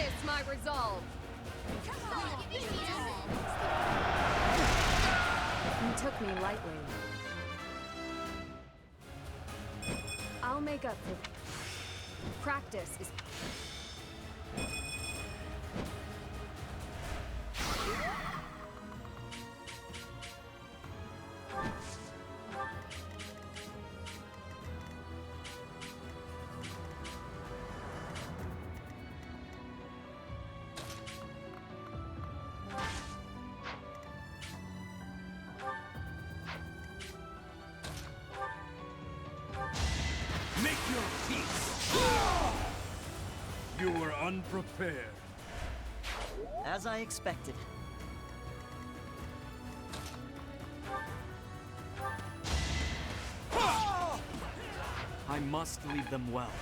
Witness my resolve. Come on, give me You took me lightly. I'll make up for it. Practice is... You were unprepared. As I expected. I must lead them well.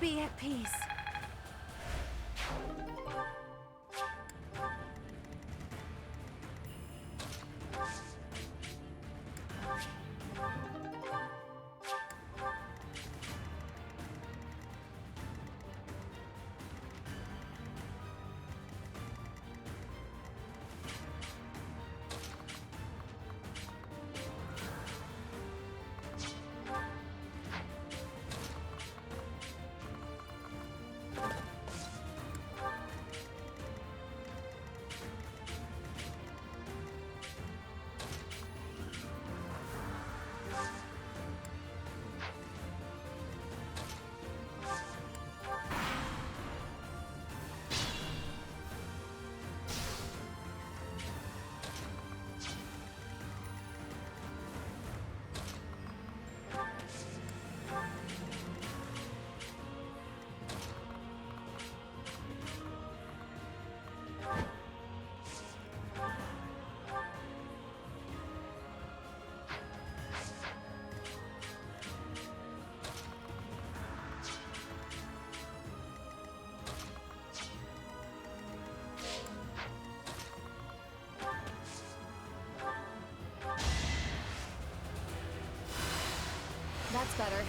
Be at peace. That's better.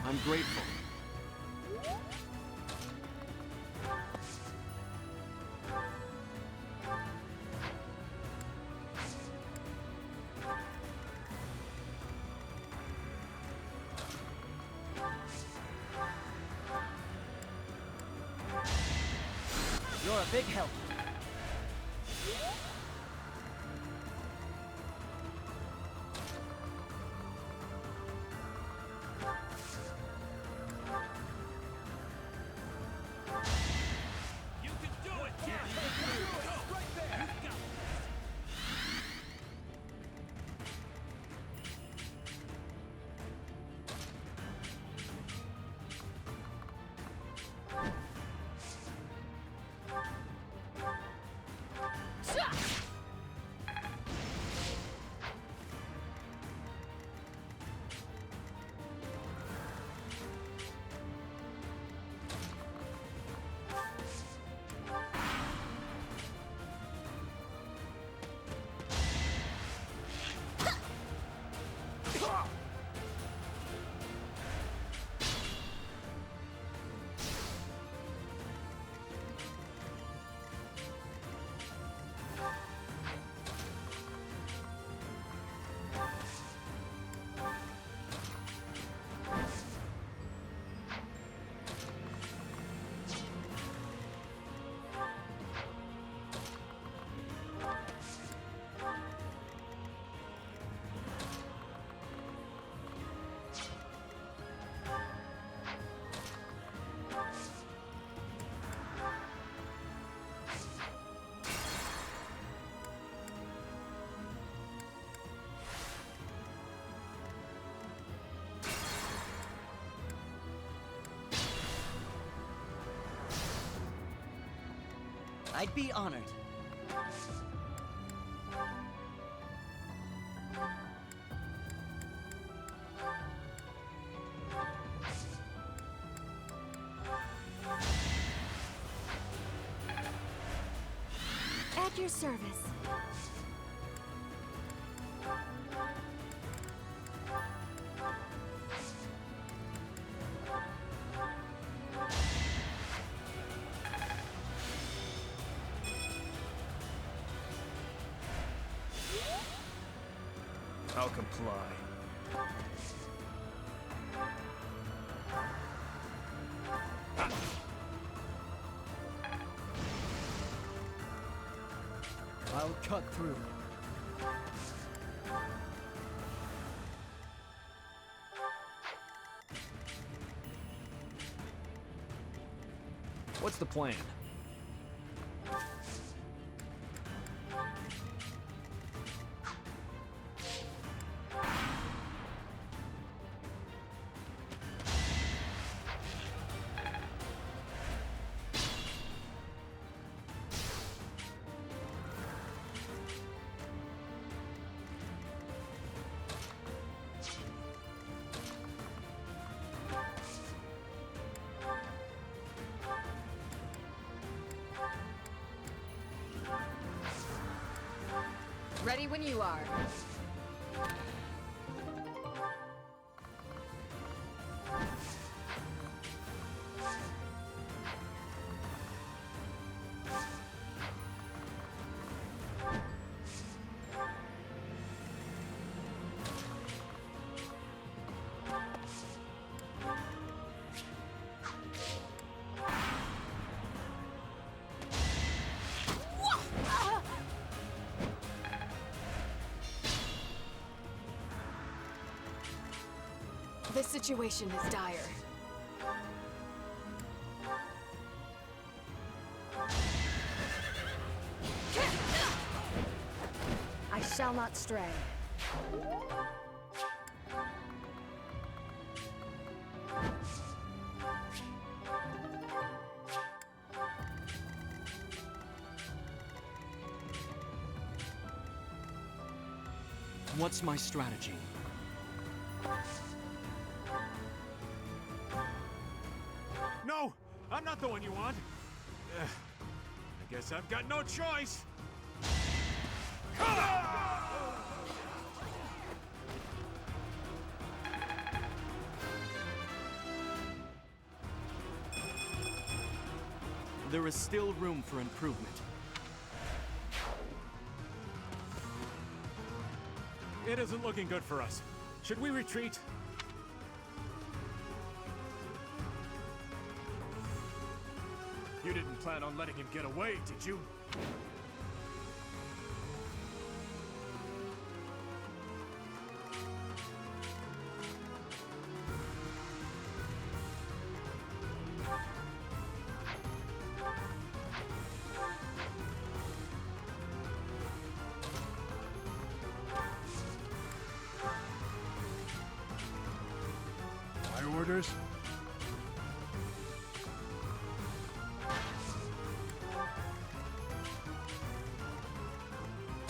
I'm grateful. You're a big help. You can do it! Yeah! Go! Right there! You got I'd be honored. At your service. I'll comply. I'll cut through. What's the plan? Ready when you are. This situation is dire. I shall not stray. What's my strategy? No! I'm not the one you want! I guess I've got no choice! There is still room for improvement. It isn't looking good for us. Should we retreat? You didn't plan on letting him get away, did you? My orders?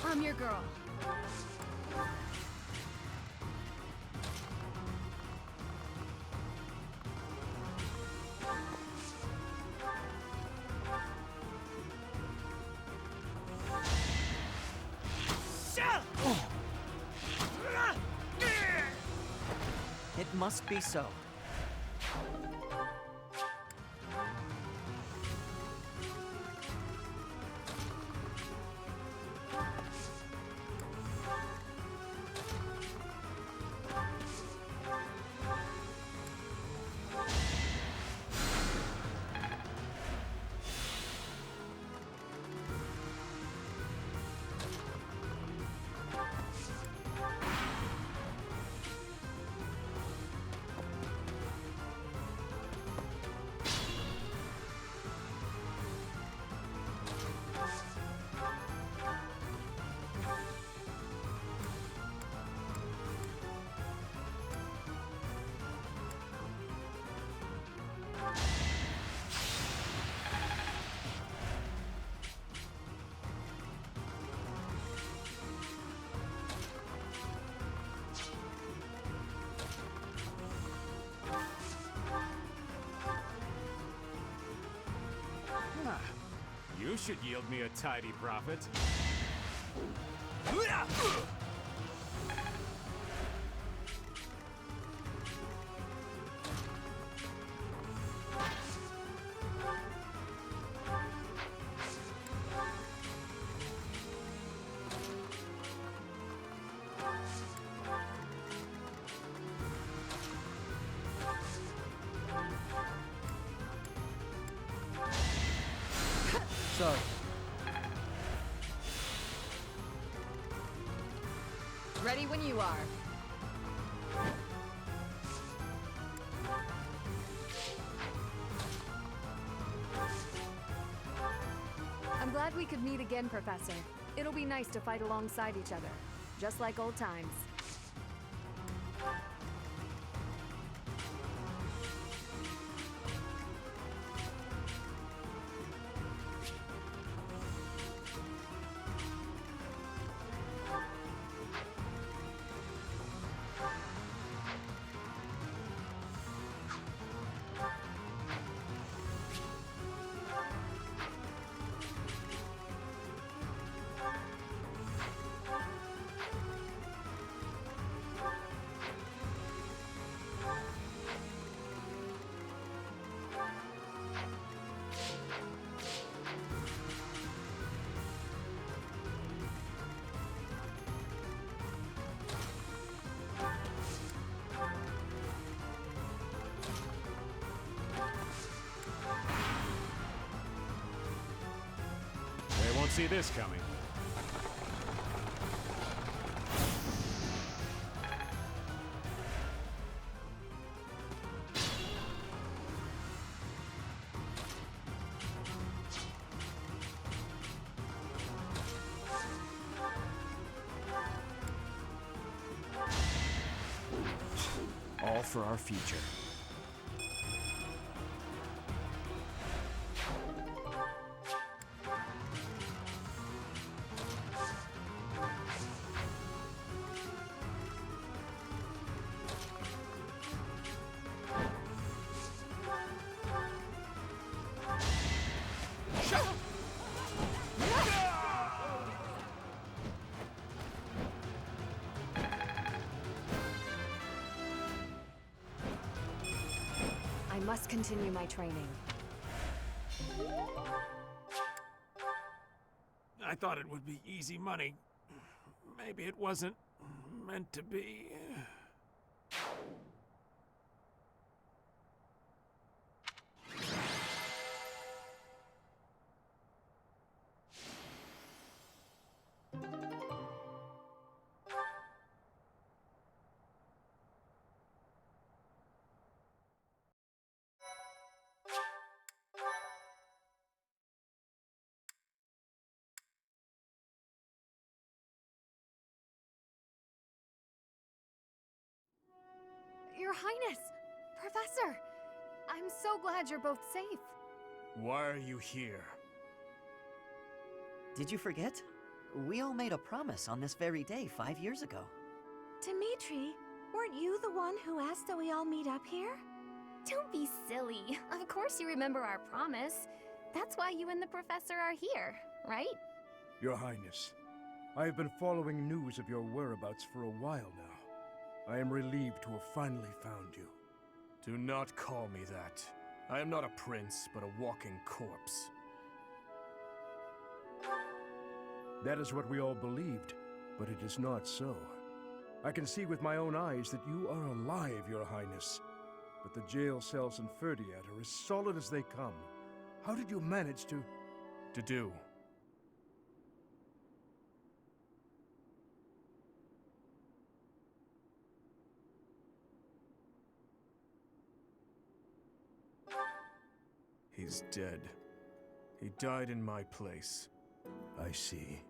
I'm your girl. It must be so. You should yield me a tidy profit. Sorry. Ready when you are. I'm glad we could meet again, Professor. It'll be nice to fight alongside each other, just like old times. They won't see this coming. All for our future. I must continue my training. I thought it would be easy money. Maybe it wasn't meant to be. Your Highness! Professor! I'm so glad you're both safe. Why are you here? Did you forget? We all made a promise on this very day 5 years ago. Dimitri, weren't you the one who asked that we all meet up here? Don't be silly. Of course you remember our promise. That's why you and the professor are here, right? Your Highness, I have been following news of your whereabouts for a while now. I am relieved to have finally found you. Do not call me that. I am not a prince, but a walking corpse. That is what we all believed, but it is not so. I can see with my own eyes that you are alive, Your Highness. But the jail cells in Verdant are as solid as they come. How did you manage to... do? He's dead. He died in my place. I see.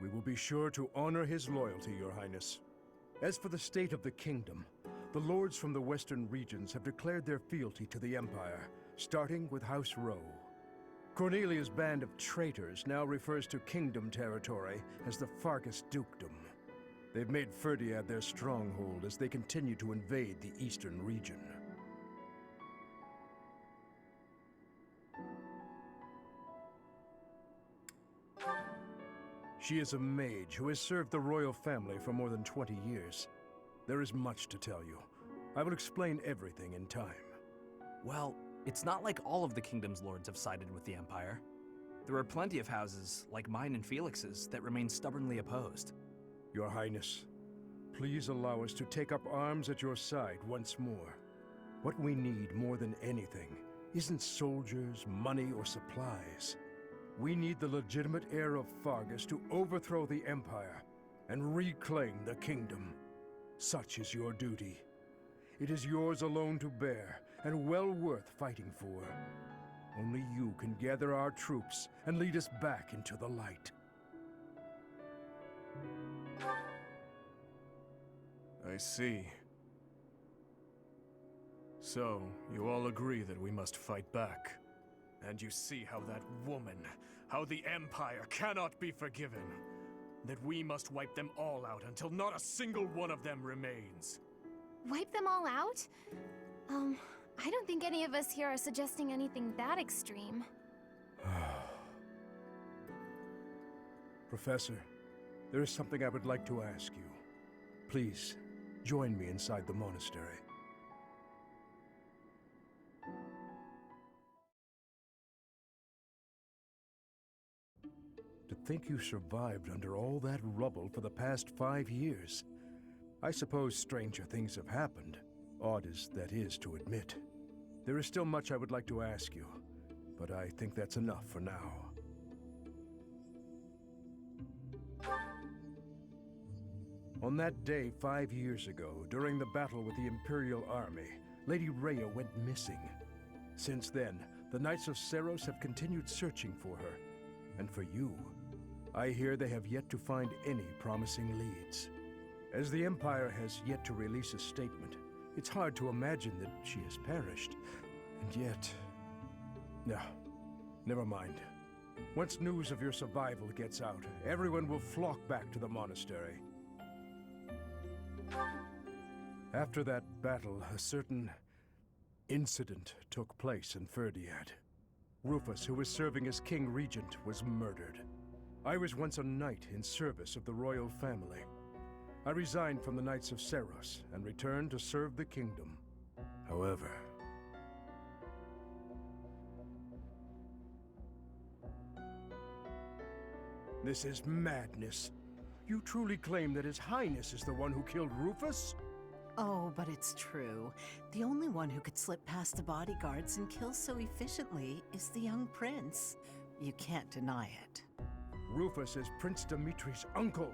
We will be sure to honor his loyalty, Your Highness. As for the state of the kingdom, the lords from the western regions have declared their fealty to the Empire, starting with House Rowe. Cornelia's band of traitors now refers to kingdom territory as the Fargus Dukedom. They've made Verdant their stronghold as they continue to invade the eastern region. She is a mage who has served the royal family for more than 20 years. There is much to tell you. I will explain everything in time. Well, it's not like all of the kingdom's lords have sided with the Empire. There are plenty of houses, like mine and Felix's, that remain stubbornly opposed. Your Highness, please allow us to take up arms at your side once more. What we need more than anything isn't soldiers, money, or supplies. We need the legitimate heir of Fargus to overthrow the Empire and reclaim the kingdom. Such is your duty. It is yours alone to bear, and well worth fighting for. Only you can gather our troops and lead us back into the light. I see. So, you all agree that we must fight back. And you see how that woman, how the Empire cannot be forgiven. That we must wipe them all out until not a single one of them remains. Wipe them all out? I don't think any of us here are suggesting anything that extreme. Professor, there is something I would like to ask you. Please, join me inside the monastery. To think you survived under all that rubble for the past 5 years. I suppose stranger things have happened, odd as that is to admit. There is still much I would like to ask you, but I think that's enough for now. On that day 5 years ago, during the battle with the Imperial Army, Lady Rhea went missing. Since then, the Knights of Seiros have continued searching for her. And for you, I hear they have yet to find any promising leads. As the Empire has yet to release a statement, it's hard to imagine that she has perished. And yet... No, never mind. Once news of your survival gets out, everyone will flock back to the monastery. After that battle, a certain incident took place in Ferdiad. Rufus, who was serving as King Regent, was murdered. I was once a knight in service of the royal family. I resigned from the Knights of Seiros and returned to serve the kingdom. However... This is madness. You truly claim that His Highness is the one who killed Rufus? Oh, but it's true. The only one who could slip past the bodyguards and kill so efficiently is the young prince. You can't deny it. Rufus is Prince Dimitri's uncle.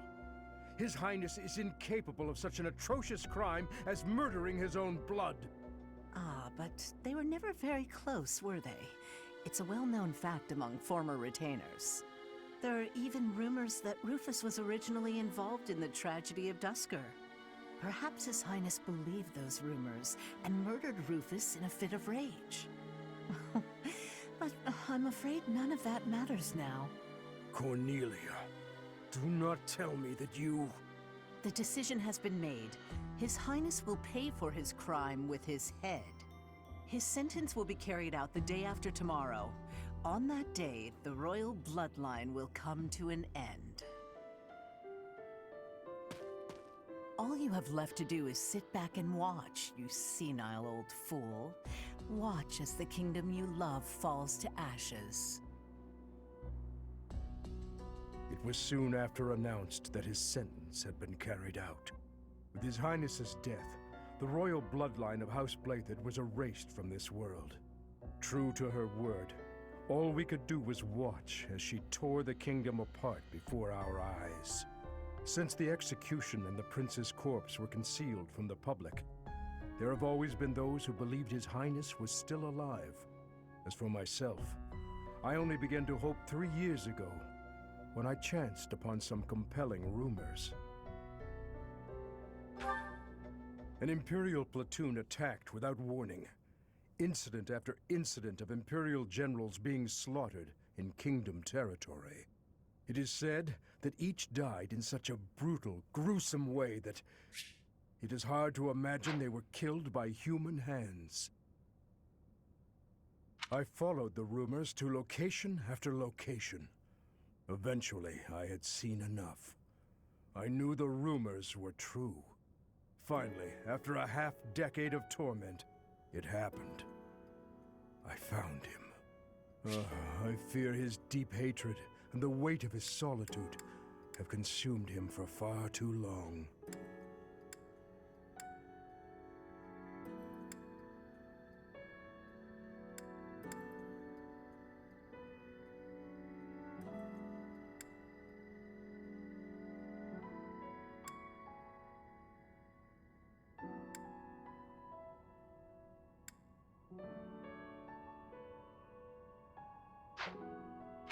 His Highness is incapable of such an atrocious crime as murdering his own blood. Ah, but they were never very close, were they? It's a well-known fact among former retainers. There are even rumors that Rufus was originally involved in the tragedy of Dusker. Perhaps His Highness believed those rumors and murdered Rufus in a fit of rage. But I'm afraid none of that matters now. Cornelia, do not tell me that you... The decision has been made. His Highness will pay for his crime with his head. His sentence will be carried out the day after tomorrow. On that day, the royal bloodline will come to an end. All you have left to do is sit back and watch, you senile old fool. Watch as the kingdom you love falls to ashes. It was soon after announced that his sentence had been carried out. With His Highness's death, the royal bloodline of House Blythe was erased from this world. True to her word, all we could do was watch as she tore the kingdom apart before our eyes. Since the execution and the prince's corpse were concealed from the public, there have always been those who believed His Highness was still alive. As for myself, I only began to hope 3 years ago, when I chanced upon some compelling rumors. An Imperial platoon attacked without warning. Incident after incident of Imperial generals being slaughtered in Kingdom territory. It is said that each died in such a brutal, gruesome way that it is hard to imagine they were killed by human hands. I followed the rumors to location after location. Eventually, I had seen enough. I knew the rumors were true. Finally, after a half-decade of torment, it happened. I found him. I fear his deep hatred and the weight of his solitude have consumed him for far too long.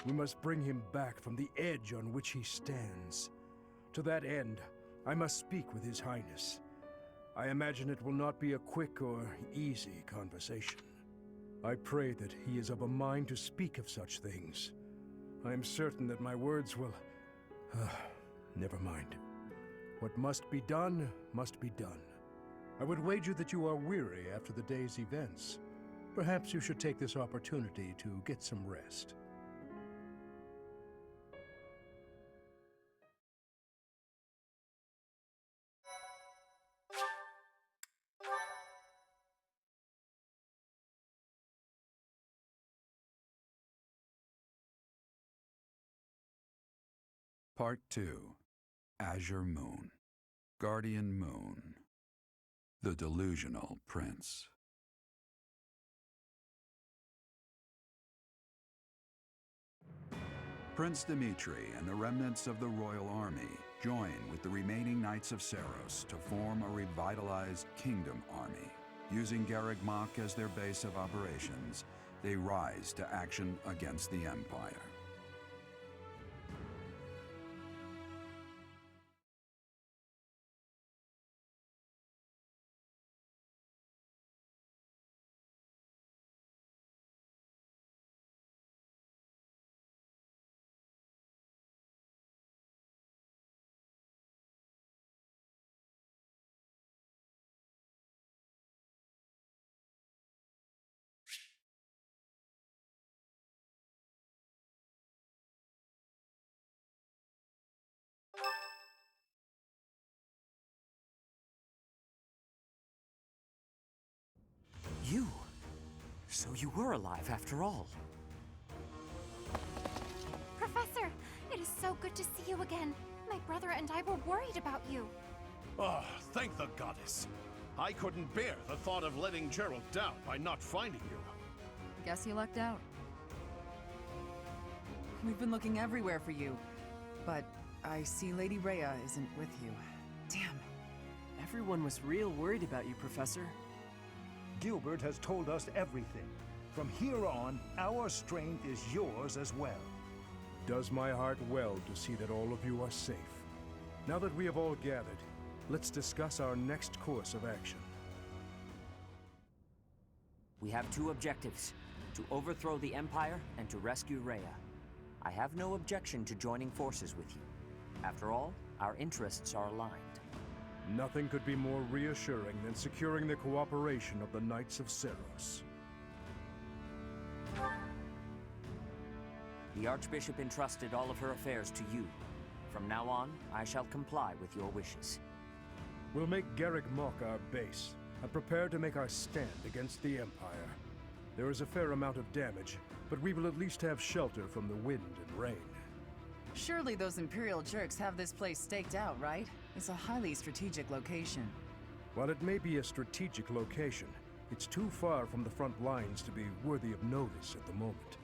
We must bring him back from the edge on which he stands. To that end, I must speak with His Highness. I imagine it will not be a quick or easy conversation. I pray that he is of a mind to speak of such things. I am certain that my words will... never mind. What must be done, must be done. I would wager that you are weary after the day's events. Perhaps you should take this opportunity to get some rest. Part 2. Azure Moon. Guardian Moon. The Delusional Prince. Prince Dimitri and the remnants of the royal army join with the remaining Knights of Seiros to form a revitalized kingdom army. Using Garreg Mach as their base of operations, they rise to action against the Empire. You? So you were alive after all. Professor, it is so good to see you again. My brother and I were worried about you. Oh, thank the goddess. I couldn't bear the thought of letting Gerald down by not finding you. Guess you lucked out. We've been looking everywhere for you, but I see Lady Rhea isn't with you. Damn. Everyone was real worried about you, Professor. Gilbert has told us everything. From here on, our strength is yours as well. Does my heart well to see that all of you are safe. Now that we have all gathered, let's discuss our next course of action. We have two objectives: to overthrow the Empire and to rescue Rhea. I have no objection to joining forces with you. After all, our interests are aligned. Nothing could be more reassuring than securing the cooperation of the Knights of Seiros. The Archbishop entrusted all of her affairs to you. From now on, I shall comply with your wishes. We'll make Garreg Mach our base, and prepare to make our stand against the Empire. There is a fair amount of damage, but we will at least have shelter from the wind and rain. Surely those Imperial jerks have this place staked out, right? It's a highly strategic location. While it may be a strategic location, it's too far from the front lines to be worthy of notice at the moment.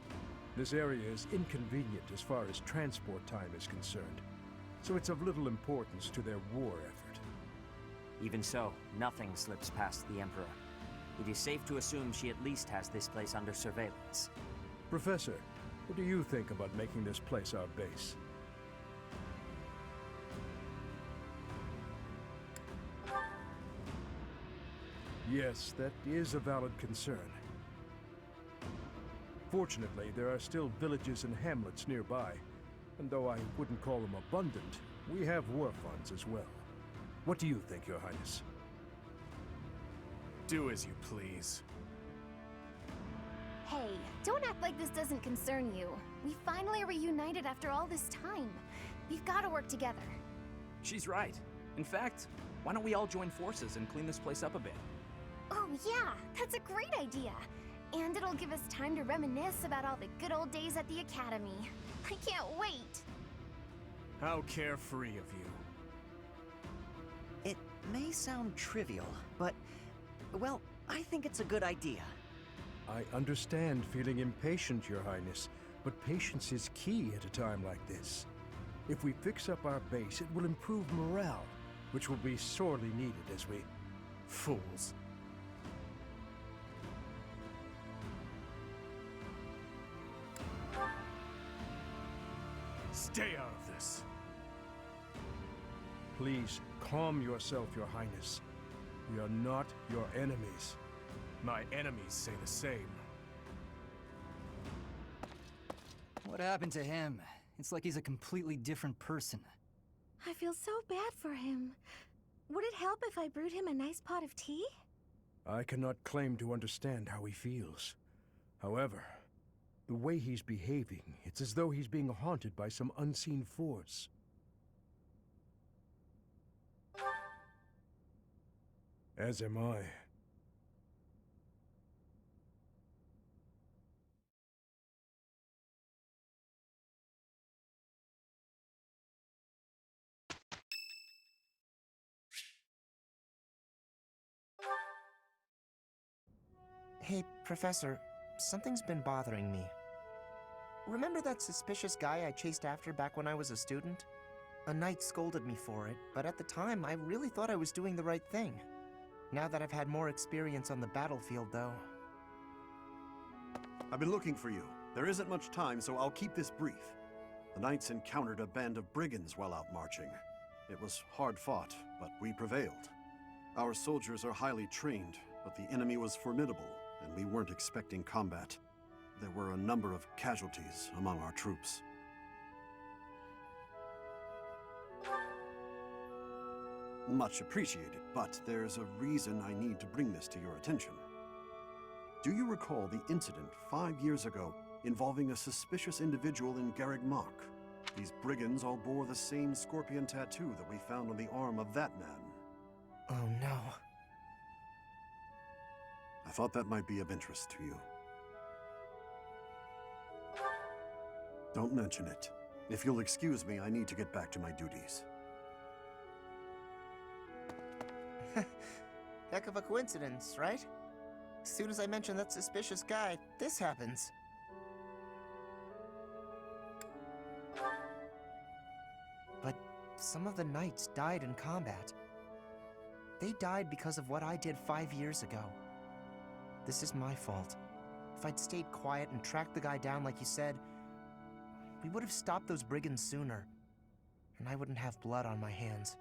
This area is inconvenient as far as transport time is concerned, so it's of little importance to their war effort. Even so, nothing slips past the Emperor. It is safe to assume she at least has this place under surveillance. Professor, what do you think about making this place our base? Yes, that is a valid concern. Fortunately, there are still villages and hamlets nearby, and though I wouldn't call them abundant, we have war funds as well. What do you think, Your Highness? Do as you please. Hey, don't act like this doesn't concern you. We finally reunited after all this time. We've got to work together. She's right. In fact, why don't we all join forces and clean this place up a bit? Oh yeah, that's a great idea. And it'll give us time to reminisce about all the good old days at the Academy. I can't wait! How carefree of you. It may sound trivial, but, well, I think it's a good idea. I understand feeling impatient, Your Highness, but patience is key at a time like this. If we fix up our base, it will improve morale, which will be sorely needed as we... Fools. Stay out of this. Please, calm yourself, Your Highness. We are not your enemies. My enemies say the same. What happened to him? It's like he's a completely different person. I feel so bad for him. Would it help if I brewed him a nice pot of tea? I cannot claim to understand how he feels. However, the way he's behaving, it's as though he's being haunted by some unseen force. As am I. Hey, Professor, something's been bothering me. Remember that suspicious guy I chased after back when I was a student? A knight scolded me for it, but at the time I really thought I was doing the right thing. Now that I've had more experience on the battlefield, though... I've been looking for you. There isn't much time, so I'll keep this brief. The knights encountered a band of brigands while out marching. It was hard fought, but we prevailed. Our soldiers are highly trained, but the enemy was formidable, and we weren't expecting combat. There were a number of casualties among our troops. Much appreciated, but there's a reason I need to bring this to your attention. Do you recall the incident 5 years ago involving a suspicious individual in Garreg Mach? These brigands all bore the same scorpion tattoo that we found on the arm of that man. Oh no. I thought that might be of interest to you. Don't mention it. If you'll excuse me, I need to get back to my duties. Heck of a coincidence, right? As soon as I mention that suspicious guy, this happens. But some of the knights died in combat. They died because of what I did 5 years ago. This is my fault. If I'd stayed quiet and tracked the guy down like you said, we would have stopped those brigands sooner, and I wouldn't have blood on my hands.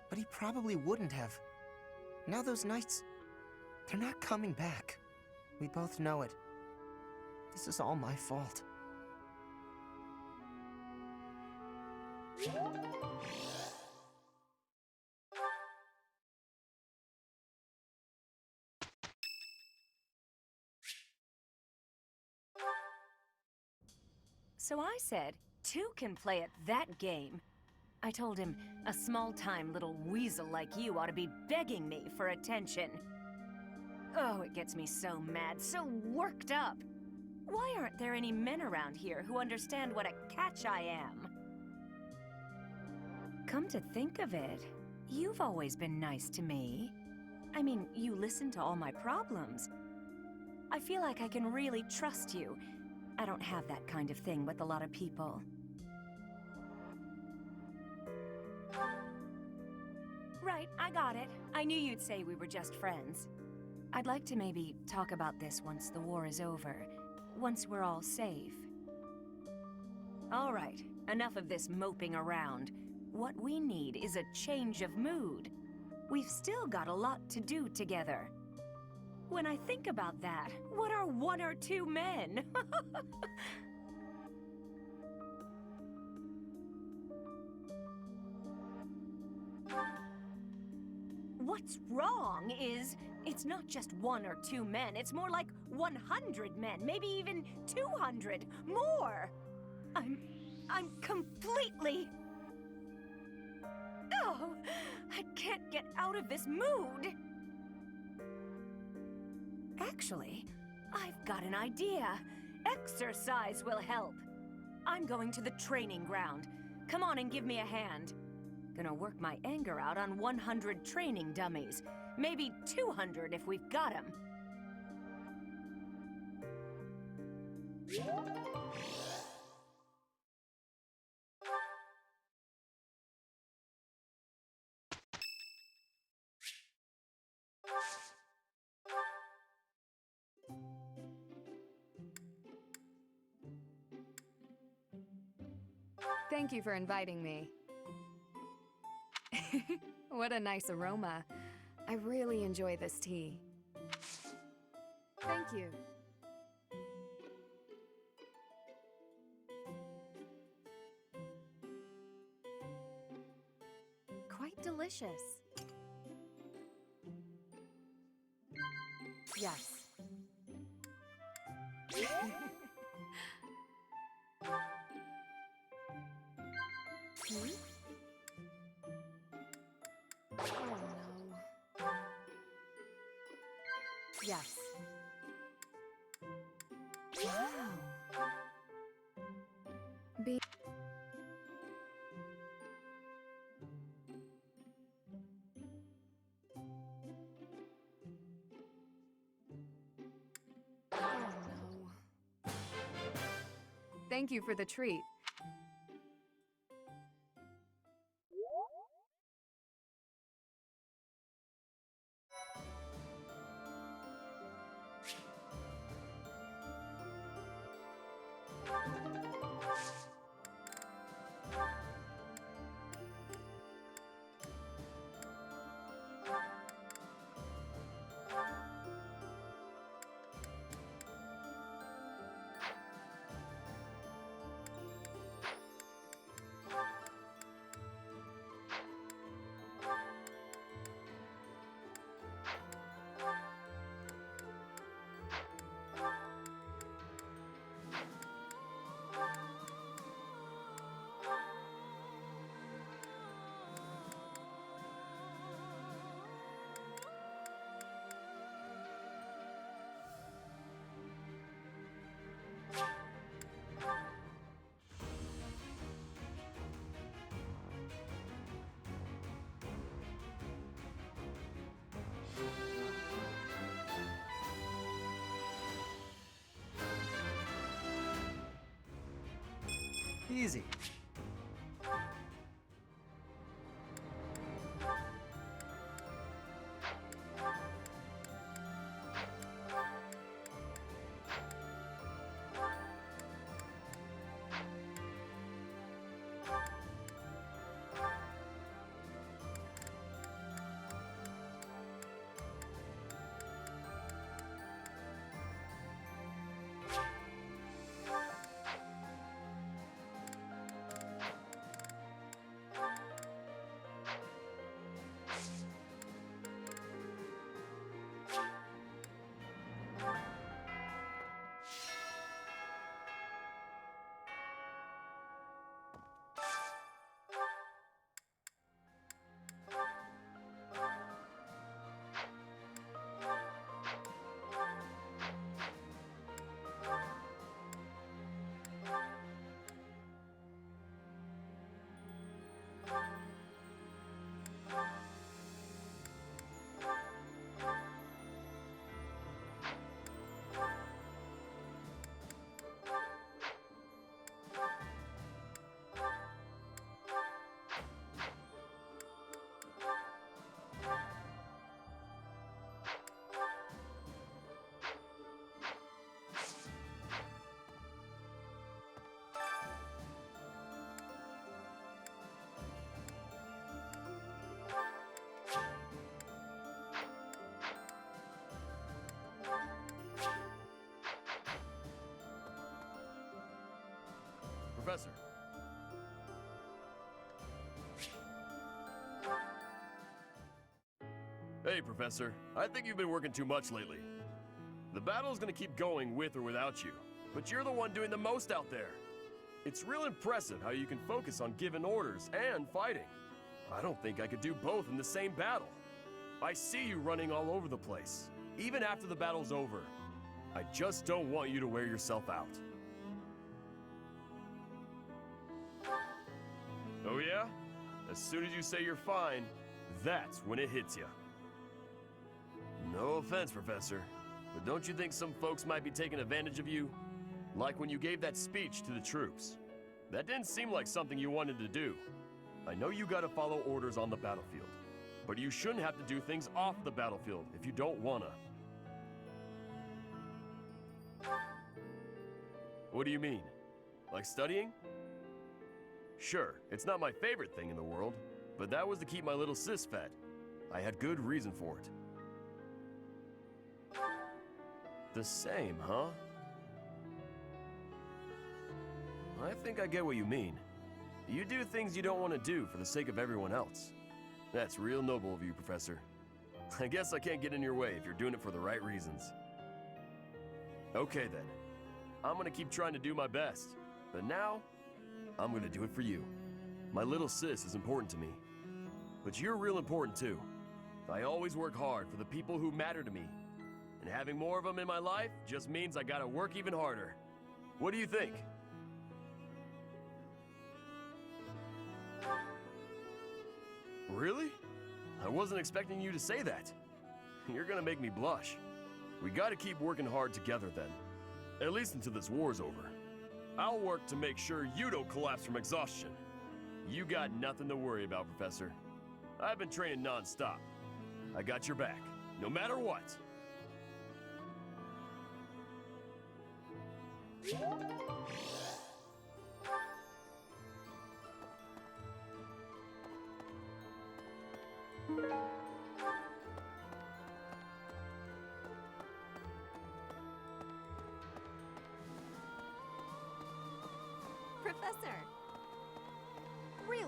But he probably wouldn't have. Now those knights, they're not coming back. We both know it. This is all my fault. So I said, two can play at that game. I told him, a small-time little weasel like you ought to be begging me for attention. Oh, it gets me so mad, so worked up. Why aren't there any men around here who understand what a catch I am? Come to think of it, you've always been nice to me. I mean, you listen to all my problems. I feel like I can really trust you. I don't have that kind of thing with a lot of people. Right, I got it. I knew you'd say we were just friends. I'd like to maybe talk about this once the war is over. Once we're all safe. All right, enough of this moping around. What we need is a change of mood. We've still got a lot to do together. When I think about that, what are 1 or 2 men? What's wrong is, it's not just 1 or 2 men, it's more like 100 men, maybe even 200, more! I'm completely... Oh, I can't get out of this mood! Actually, I've got an idea. Exercise will help. I'm going to the training ground. Come on and give me a hand. Gonna work my anger out on 100 training dummies. Maybe 200 if we've got 'em. Thank you for inviting me. What a nice aroma. I really enjoy this tea. Thank you. Quite delicious. Yes. Hmm? Oh no. Yes. Wow. Be Oh no. Thank you for the treat. Easy. Professor. Hey, Professor. I think you've been working too much lately. The battle's gonna keep going with or without you, but you're the one doing the most out there. It's real impressive how you can focus on giving orders and fighting. I don't think I could do both in the same battle. I see you running all over the place, even after the battle's over. I just don't want you to wear yourself out. Oh yeah? As soon as you say you're fine, that's when it hits you. No offense, Professor, but don't you think some folks might be taking advantage of you? Like when you gave that speech to the troops. That didn't seem like something you wanted to do. I know you gotta follow orders on the battlefield, but you shouldn't have to do things off the battlefield if you don't wanna. What do you mean? Like studying? Sure, it's not my favorite thing in the world, but that was to keep my little sis fed. I had good reason for it. The same, huh? I think I get what you mean. You do things you don't want to do for the sake of everyone else. That's real noble of you, Professor. I guess I can't get in your way if you're doing it for the right reasons. Okay then. I'm gonna keep trying to do my best. But now, I'm gonna do it for you. My little sis is important to me. But you're real important too. I always work hard for the people who matter to me. And having more of them in my life just means I gotta work even harder. What do you think? Really? I wasn't expecting you to say that. You're gonna make me blush. We gotta keep working hard together then. At least until this war's over. I'll work to make sure you don't collapse from exhaustion. You got nothing to worry about, Professor. I've been training non-stop. I got your back, no matter what. Professor! Really?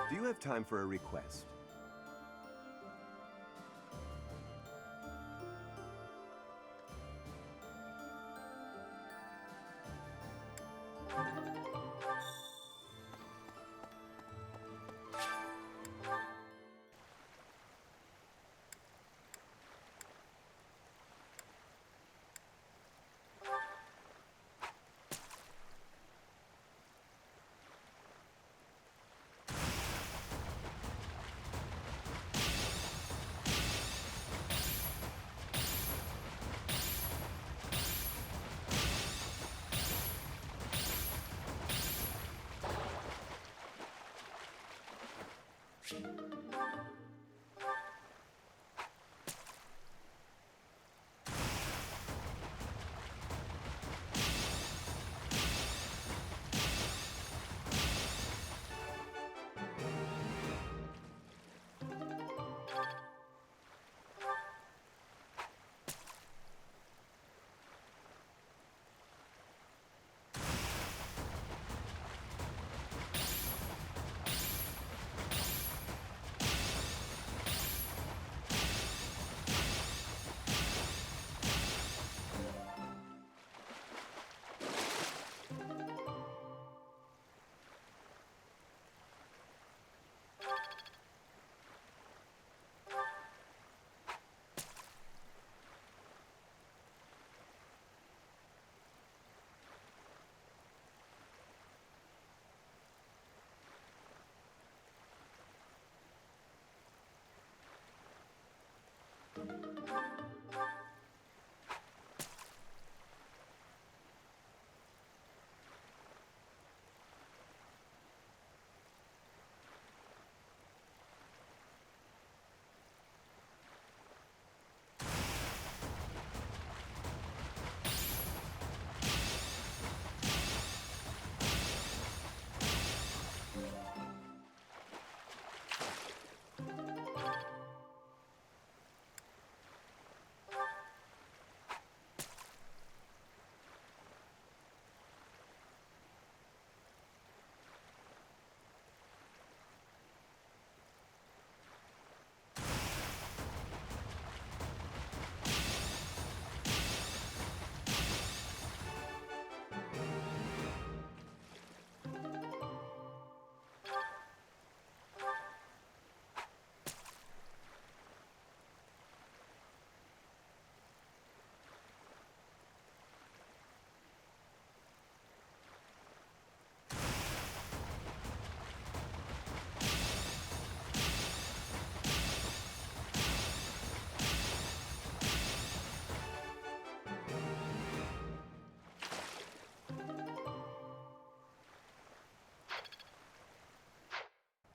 Do you have time for a request?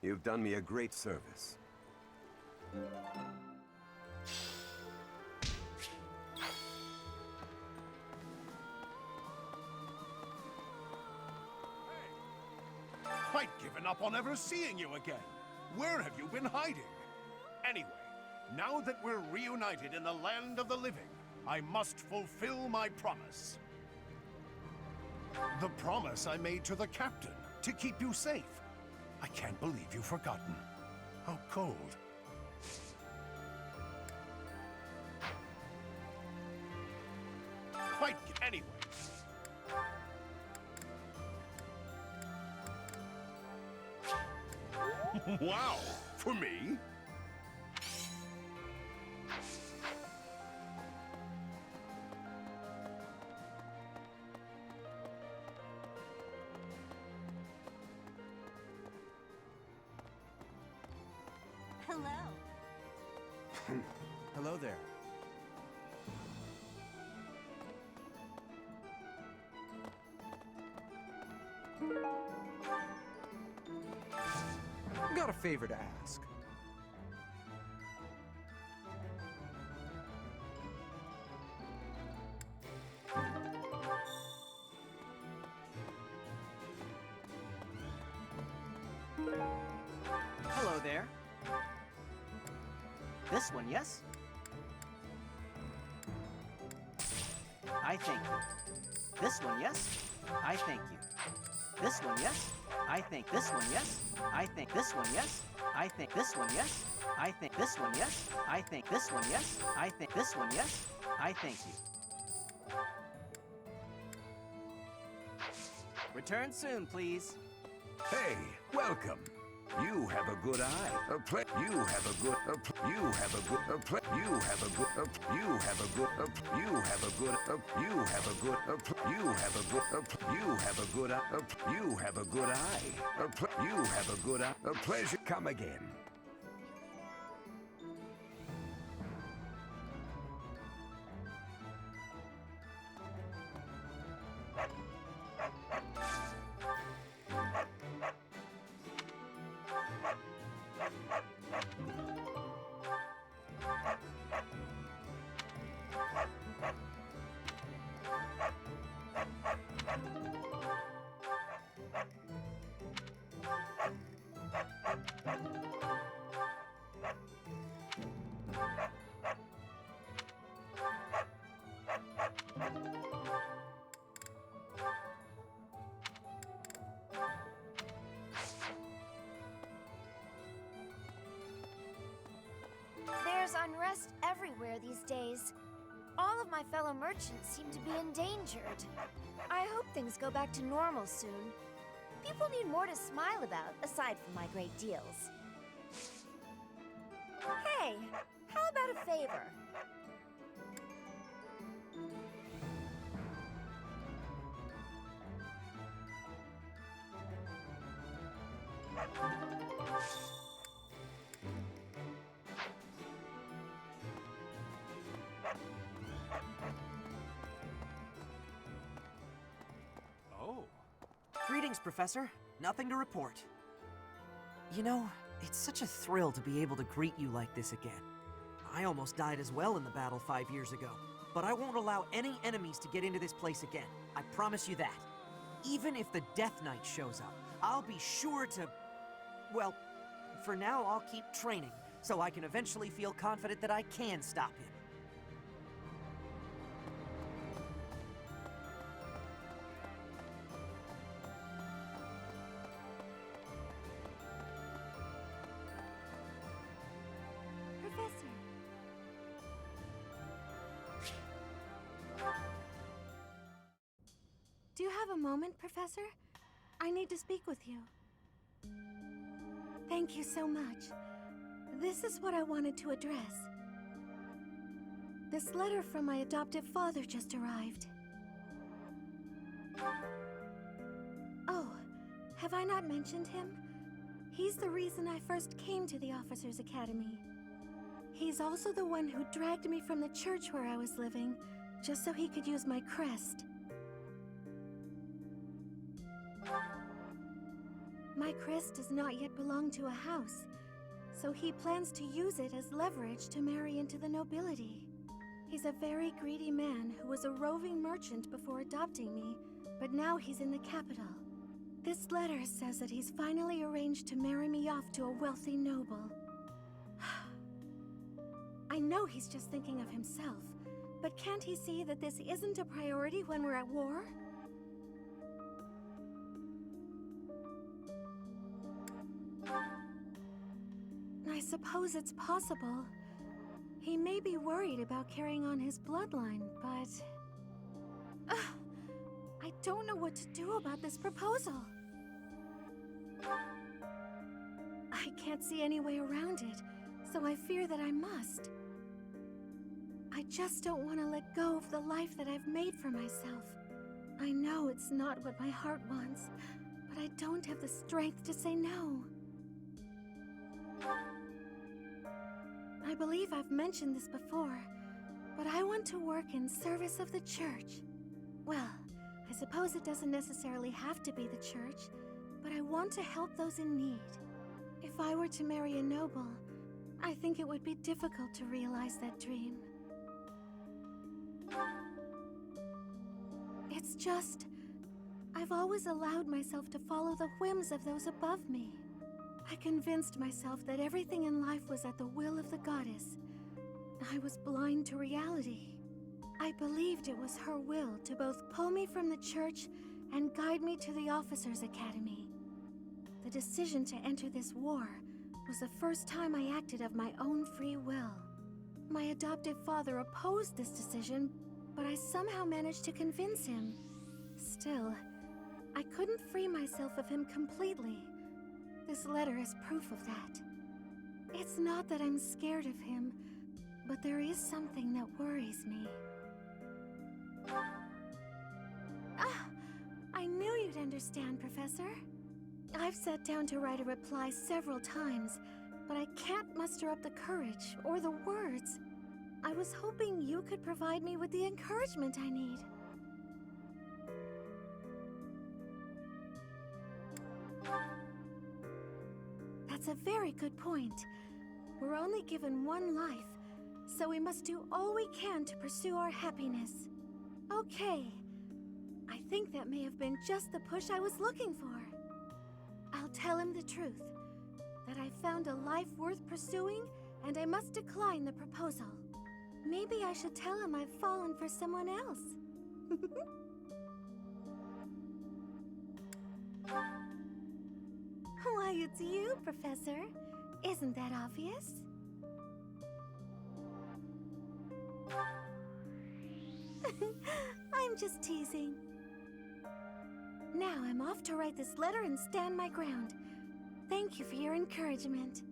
You've done me a great service. I'd given up on ever seeing you again. Where have you been hiding? Anyway, now that we're reunited in the land of the living, I must fulfill my promise. The promise I made to the captain, to keep you safe. I can't believe you've forgotten. How cold. Anyway. Wow, for me? Hello. Hello there. Got a favor to ask. Hello there. This one, yes? I thank you. This one, yes? I thank you. This one, yes? I think this one, yes? I think this one, yes? I think this one, yes? I think this one, yes? I think this one, yes? I think this one, yes? I thank you. Return soon, please. Hey, welcome. You have a good eye. You have a good. You have a good. You have a good. You have a good. You have a good. You have a good. You have a good. You have a good. You have a good eye. You have a good eye. A pleasure. Come again. There's unrest everywhere these days. All of my fellow merchants seem to be endangered. I hope things go back to normal soon. People need more to smile about, aside from my great deals. Hey, how about a favor? Greetings, Professor. Nothing to report. You know, it's such a thrill to be able to greet you like this again. I almost died as well in the battle 5 years ago, but I won't allow any enemies to get into this place again. I promise you that. Even if the Death Knight shows up, I'll be sure to... Well, for now I'll keep training, so I can eventually feel confident that I can stop him. Do you have a moment, Professor? I need to speak with you. Thank you so much. This is what I wanted to address. This letter from my adoptive father just arrived. Oh, have I not mentioned him? He's the reason I first came to the Officers' Academy. He's also the one who dragged me from the church where I was living, just so he could use my crest. My crest does not yet belong to a house, so he plans to use it as leverage to marry into the nobility. He's a very greedy man who was a roving merchant before adopting me, but now he's in the capital. This letter says that he's finally arranged to marry me off to a wealthy noble. I know he's just thinking of himself, but can't he see that this isn't a priority when we're at war? I suppose it's possible. He may be worried about carrying on his bloodline, but... I don't know what to do about this proposal. I can't see any way around it, so I fear that I must. I just don't want to let go of the life that I've made for myself. I know it's not what my heart wants, but I don't have the strength to say no. I believe I've mentioned this before, but I want to work in service of the church. Well, I suppose it doesn't necessarily have to be the church, but I want to help those in need. If I were to marry a noble, I think it would be difficult to realize that dream. It's just, I've always allowed myself to follow the whims of those above me. I convinced myself that everything in life was at the will of the goddess. I was blind to reality. I believed it was her will to both pull me from the church and guide me to the officers' academy. The decision to enter this war was the first time I acted of my own free will. My adoptive father opposed this decision, but I somehow managed to convince him. Still, I couldn't free myself of him completely. This letter is proof of that. It's not that I'm scared of him, but there is something that worries me. I knew you'd understand, Professor. I've sat down to write a reply several times, but I can't muster up the courage or the words. I was hoping you could provide me with the encouragement I need. That's a very good point. We're only given one life, so we must do all we can to pursue our happiness. Okay. I think that may have been just the push I was looking for. I'll tell him the truth, that I found a life worth pursuing, and I must decline the proposal. Maybe I should tell him I've fallen for someone else. Why, it's you, Professor. Isn't that obvious? I'm just teasing. Now I'm off to write this letter and stand my ground. Thank you for your encouragement.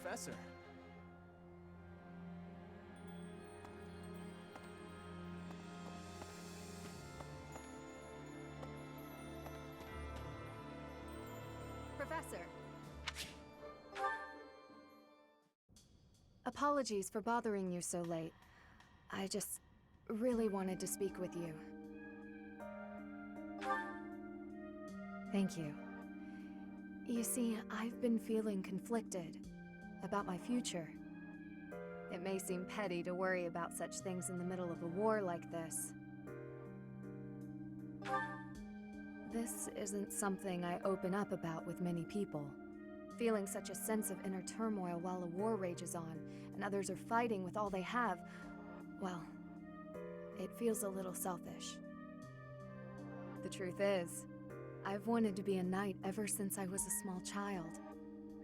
Professor. Professor. Apologies for bothering you so late. I just really wanted to speak with you. Thank you. You see, I've been feeling conflicted about my future. It may seem petty to worry about such things in the middle of a war like this. This isn't something I open up about with many people. Feeling such a sense of inner turmoil while a war rages on, and others are fighting with all they have, well, it feels a little selfish. The truth is, I've wanted to be a knight ever since I was a small child.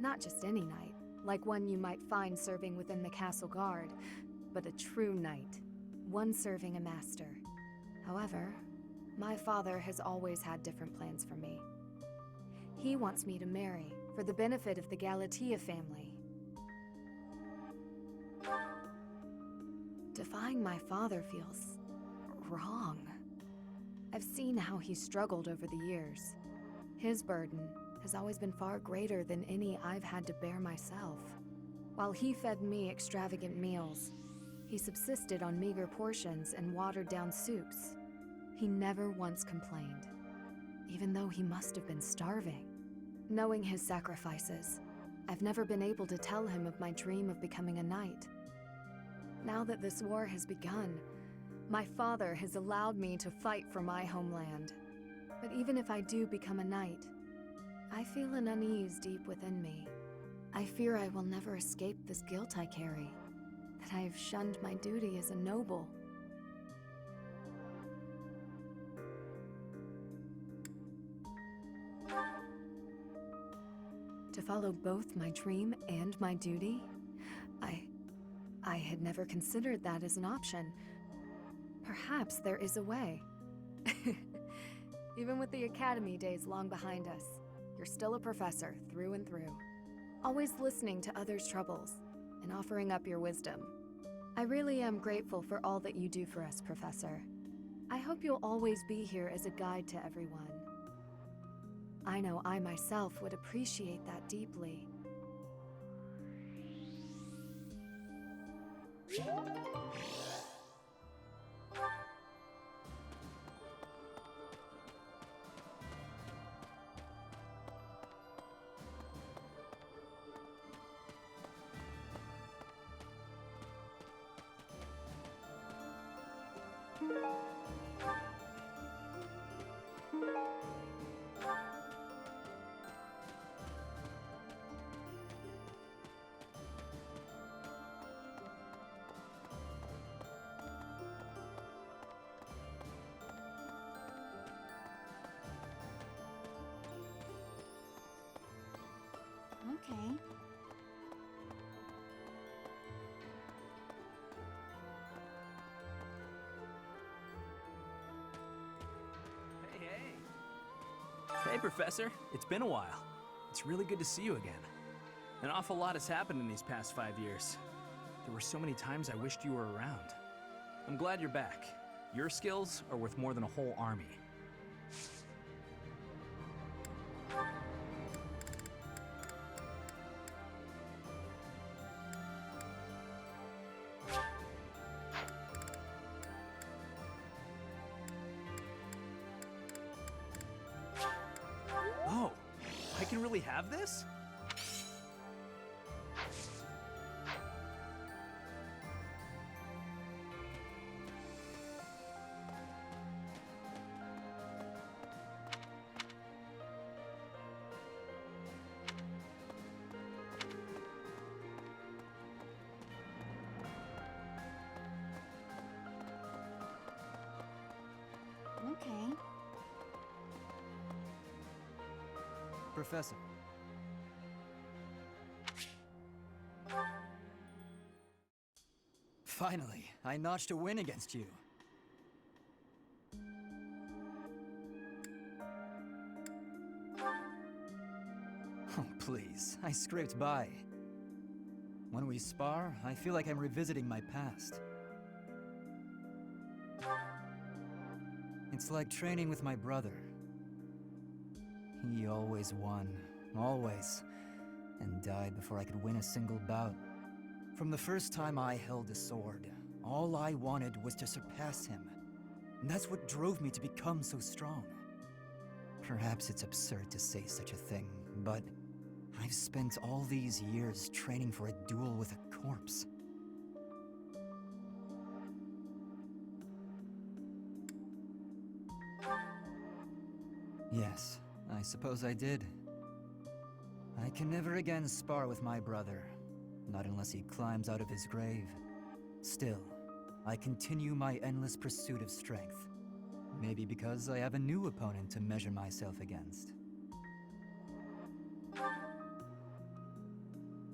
Not just any knight, like one you might find serving within the castle guard, but a true knight, one serving a master. However, My father has always had different plans for me. He wants me to marry, for the benefit of the Galatea family. Defying my father feels wrong. I've seen how he's struggled over the years. His burden has always been far greater than any I've had to bear myself. While he fed me extravagant meals, he subsisted on meager portions and watered-down soups. He never once complained, even though he must have been starving. Knowing his sacrifices, I've never been able to tell him of my dream of becoming a knight. Now that this war has begun, my father has allowed me to fight for my homeland. But even if I do become a knight, I feel an unease deep within me. I fear I will never escape this guilt I carry, that I have shunned my duty as a noble. To follow both my dream and my duty? I had never considered that as an option. Perhaps there is a way. Even with the academy days long behind us, you're still a professor through and through. Always listening to others' troubles and offering up your wisdom. I really am grateful for all that you do for us, Professor. I hope you'll always be here as a guide to everyone. I know I myself would appreciate that deeply. Okay. Hey, Professor. It's been a while. It's really good to see you again. An awful lot has happened in these past 5 years. There were so many times I wished you were around. I'm glad you're back. Your skills are worth more than a whole army. Oh, I can really have this? Okay. Professor. Finally, I notched a win against you. Oh, please. I scraped by. When we spar, I feel like I'm revisiting my past. It's like training with my brother. He always won. Always. And died before I could win a single bout. From the first time I held a sword, all I wanted was to surpass him. And that's what drove me to become so strong. Perhaps it's absurd to say such a thing, but I've spent all these years training for a duel with a corpse. Yes, I suppose I did. I can never again spar with my brother, not unless he climbs out of his grave. Still, I continue my endless pursuit of strength. Maybe because I have a new opponent to measure myself against.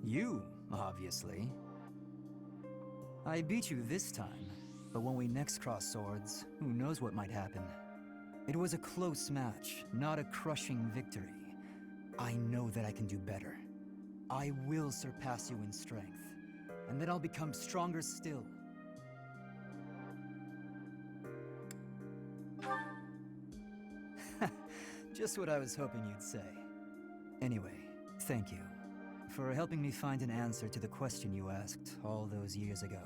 You, obviously. I beat you this time, but when we next cross swords, who knows what might happen. It was a close match, not a crushing victory. I know that I can do better. I will surpass you in strength, and then I'll become stronger still. Just what I was hoping you'd say. Anyway, thank you for helping me find an answer to the question you asked all those years ago.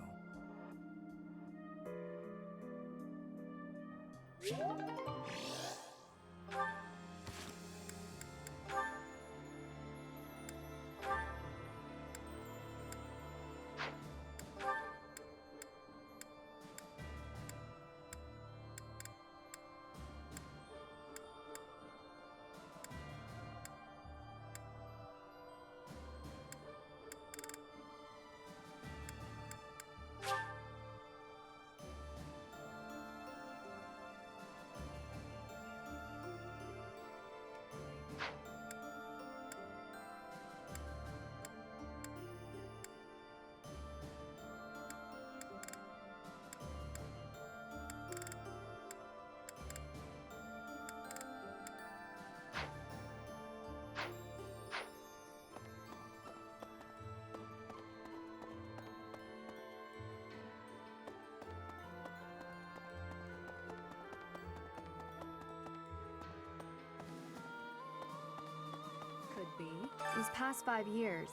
Be. These past 5 years,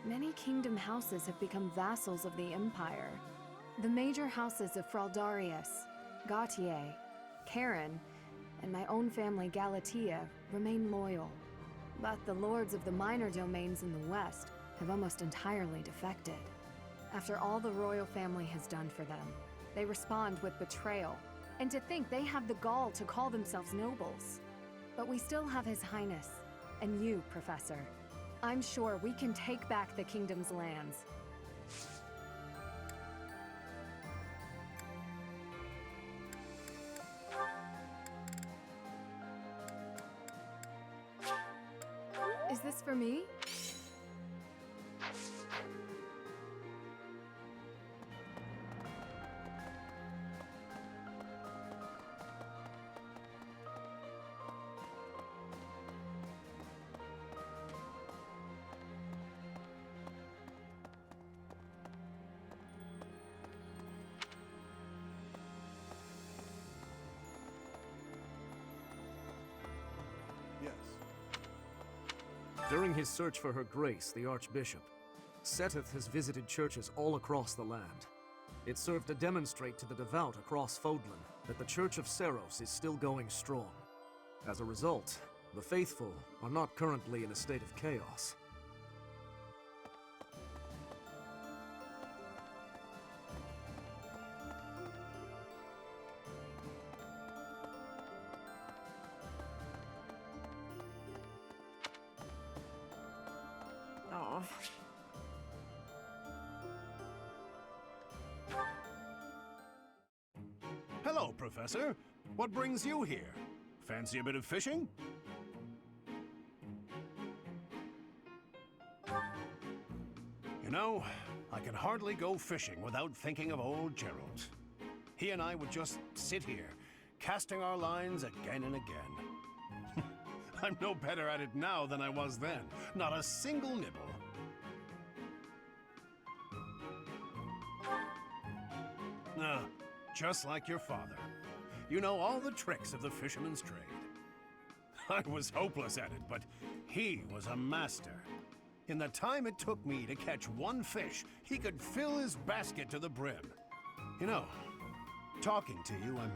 many kingdom houses have become vassals of the Empire. The major houses of Fraldarius, Gautier, Karen, and my own family Galatea remain loyal. But the lords of the minor domains in the west have almost entirely defected. After all the royal family has done for them, they respond with betrayal, and to think they have the gall to call themselves nobles. But we still have His Highness. And you, Professor. I'm sure we can take back the kingdom's lands. Is this for me? During his search for Her Grace, the Archbishop, Seteth has visited churches all across the land. It served to demonstrate to the devout across Fodlan that the Church of Seros is still going strong. As a result, the faithful are not currently in a state of chaos. Hello, Professor. What brings you here? Fancy a bit of fishing? You know, I can hardly go fishing without thinking of old Gerald. He and I would just sit here, casting our lines again and again. I'm no better at it now than I was then. Not a single nibble. Just like your father. You know all the tricks of the fisherman's trade. I was hopeless at it, but he was a master. In the time it took me to catch one fish, he could fill his basket to the brim. You know, talking to you, I'm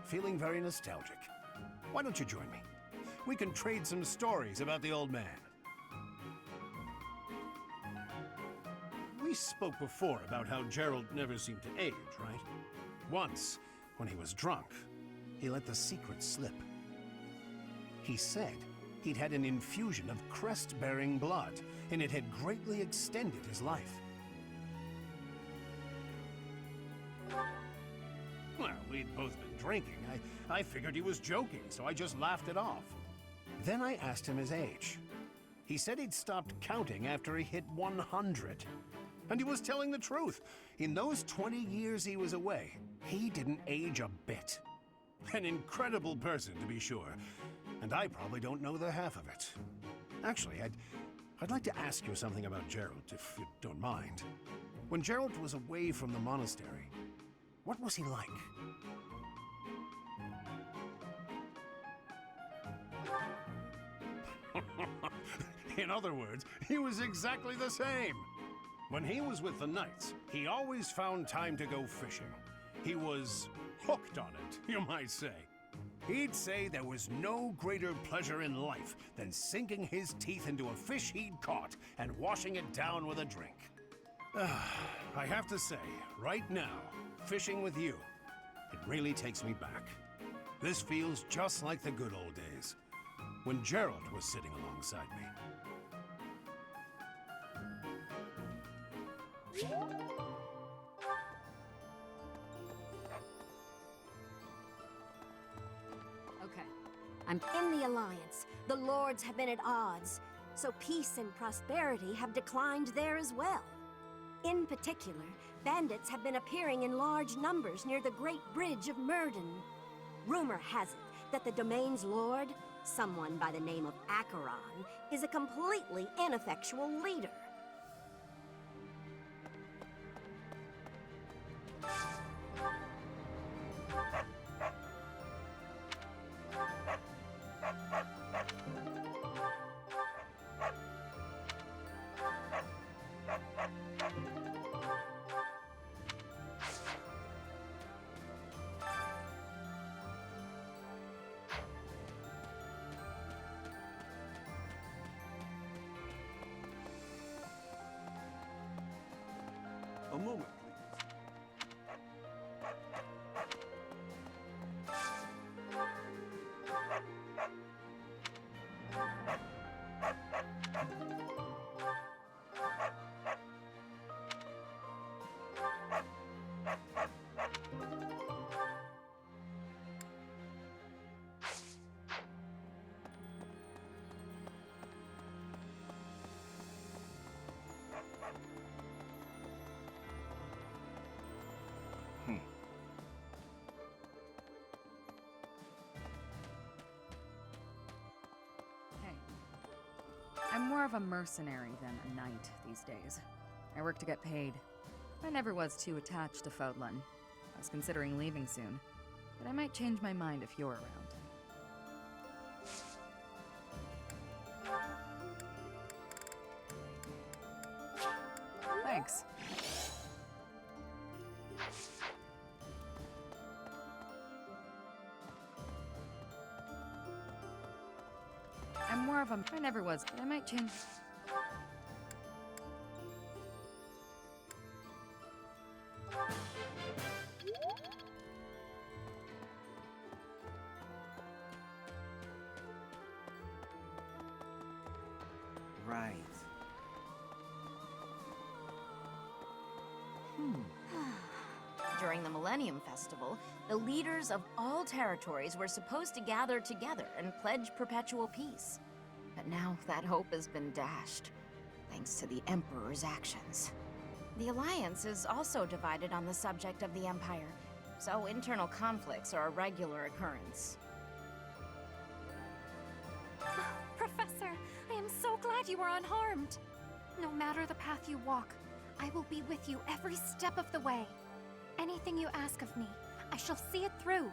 feeling very nostalgic. Why don't you join me? We can trade some stories about the old man. We spoke before about how Gerald never seemed to age, right? Once, when he was drunk, he let the secret slip. He said he'd had an infusion of crest-bearing blood, and it had greatly extended his life. Well, we'd both been drinking. I figured he was joking, so I just laughed it off. Then I asked him his age. He said he'd stopped counting after he hit 100. And he was telling the truth. In those 20 years he was away, he didn't age a bit. An incredible person, to be sure. And I probably don't know the half of it. Actually, I'd like to ask you something about Gerald, if you don't mind. When Gerald was away from the monastery, what was he like? In other words, he was exactly the same. When he was with the Knights, he always found time to go fishing. He was hooked on it, you might say. He'd say there was no greater pleasure in life than sinking his teeth into a fish he'd caught and washing it down with a drink. I have to say, right now, fishing with you, it really takes me back. This feels just like the good old days, when Gerald was sitting alongside me. I'm in the Alliance. The Lords have been at odds, so peace and prosperity have declined there as well. In particular, bandits have been appearing in large numbers near the Great Bridge of Myrden. Rumor has it that the domain's lord, someone by the name of Acheron, is a completely ineffectual leader. A moment, I'm more of a mercenary than a knight these days. I work to get paid. I never was too attached to Fodlan. I was considering leaving soon, but I might change my mind if you're around. Thanks. I'm more of a... I never was, but I might change... Right. During the Millennium Festival, the leaders of all territories were supposed to gather together and pledge perpetual peace. But now that hope has been dashed, thanks to the Emperor's actions. The Alliance is also divided on the subject of the Empire, so internal conflicts are a regular occurrence. Professor, I am so glad you are unharmed. No matter the path you walk, I will be with you every step of the way. Anything you ask of me, I shall see it through.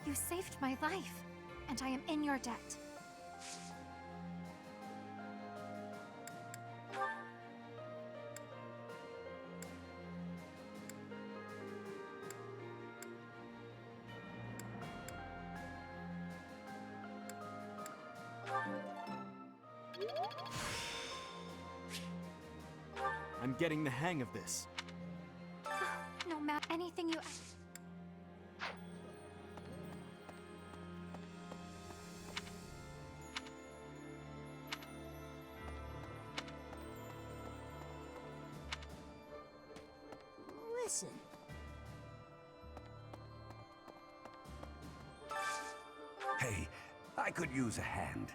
You saved my life, and I am in your debt. I'm getting the hang of this. No matter anything you Listen. Hey, I could use a hand.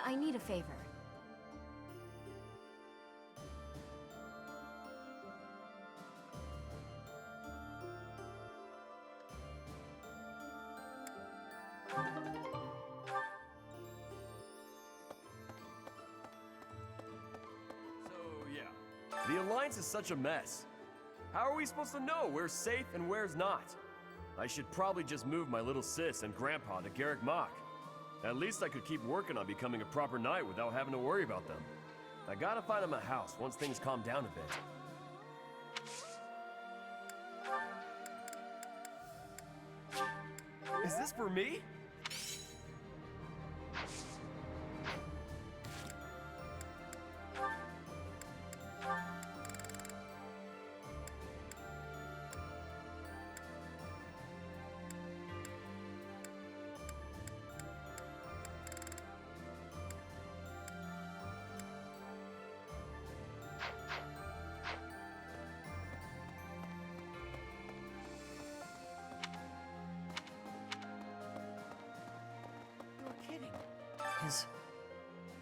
I need a favor. The Alliance is such a mess. How are we supposed to know where's safe and where's not? I should probably just move my little sis and grandpa to Garreg Mach. At least I could keep working on becoming a proper knight without having to worry about them. I gotta find them a house once things calm down a bit. Is this for me?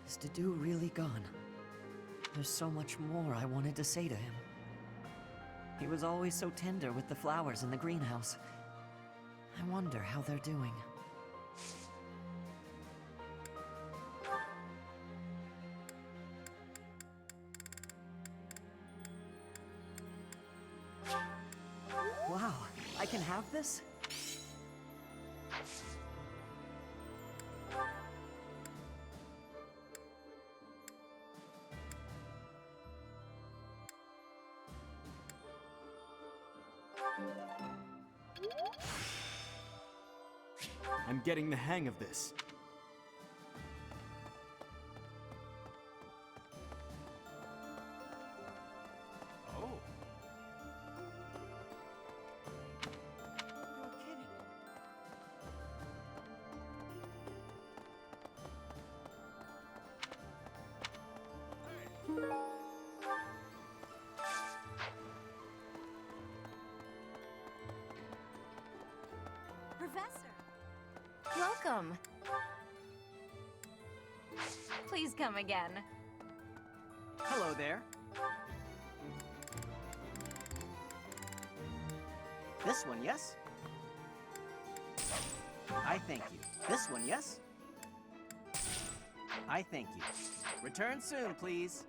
Is Dedu really gone? There's so much more I wanted to say to him. He was always so tender with the flowers in the greenhouse. I wonder how they're doing. Wow, I can have this? I'm getting the hang of this. Oh. You're kidding. Professor! Welcome. Please come again. Hello there. This one, yes? I thank you. This one, yes? I thank you. Return soon, please.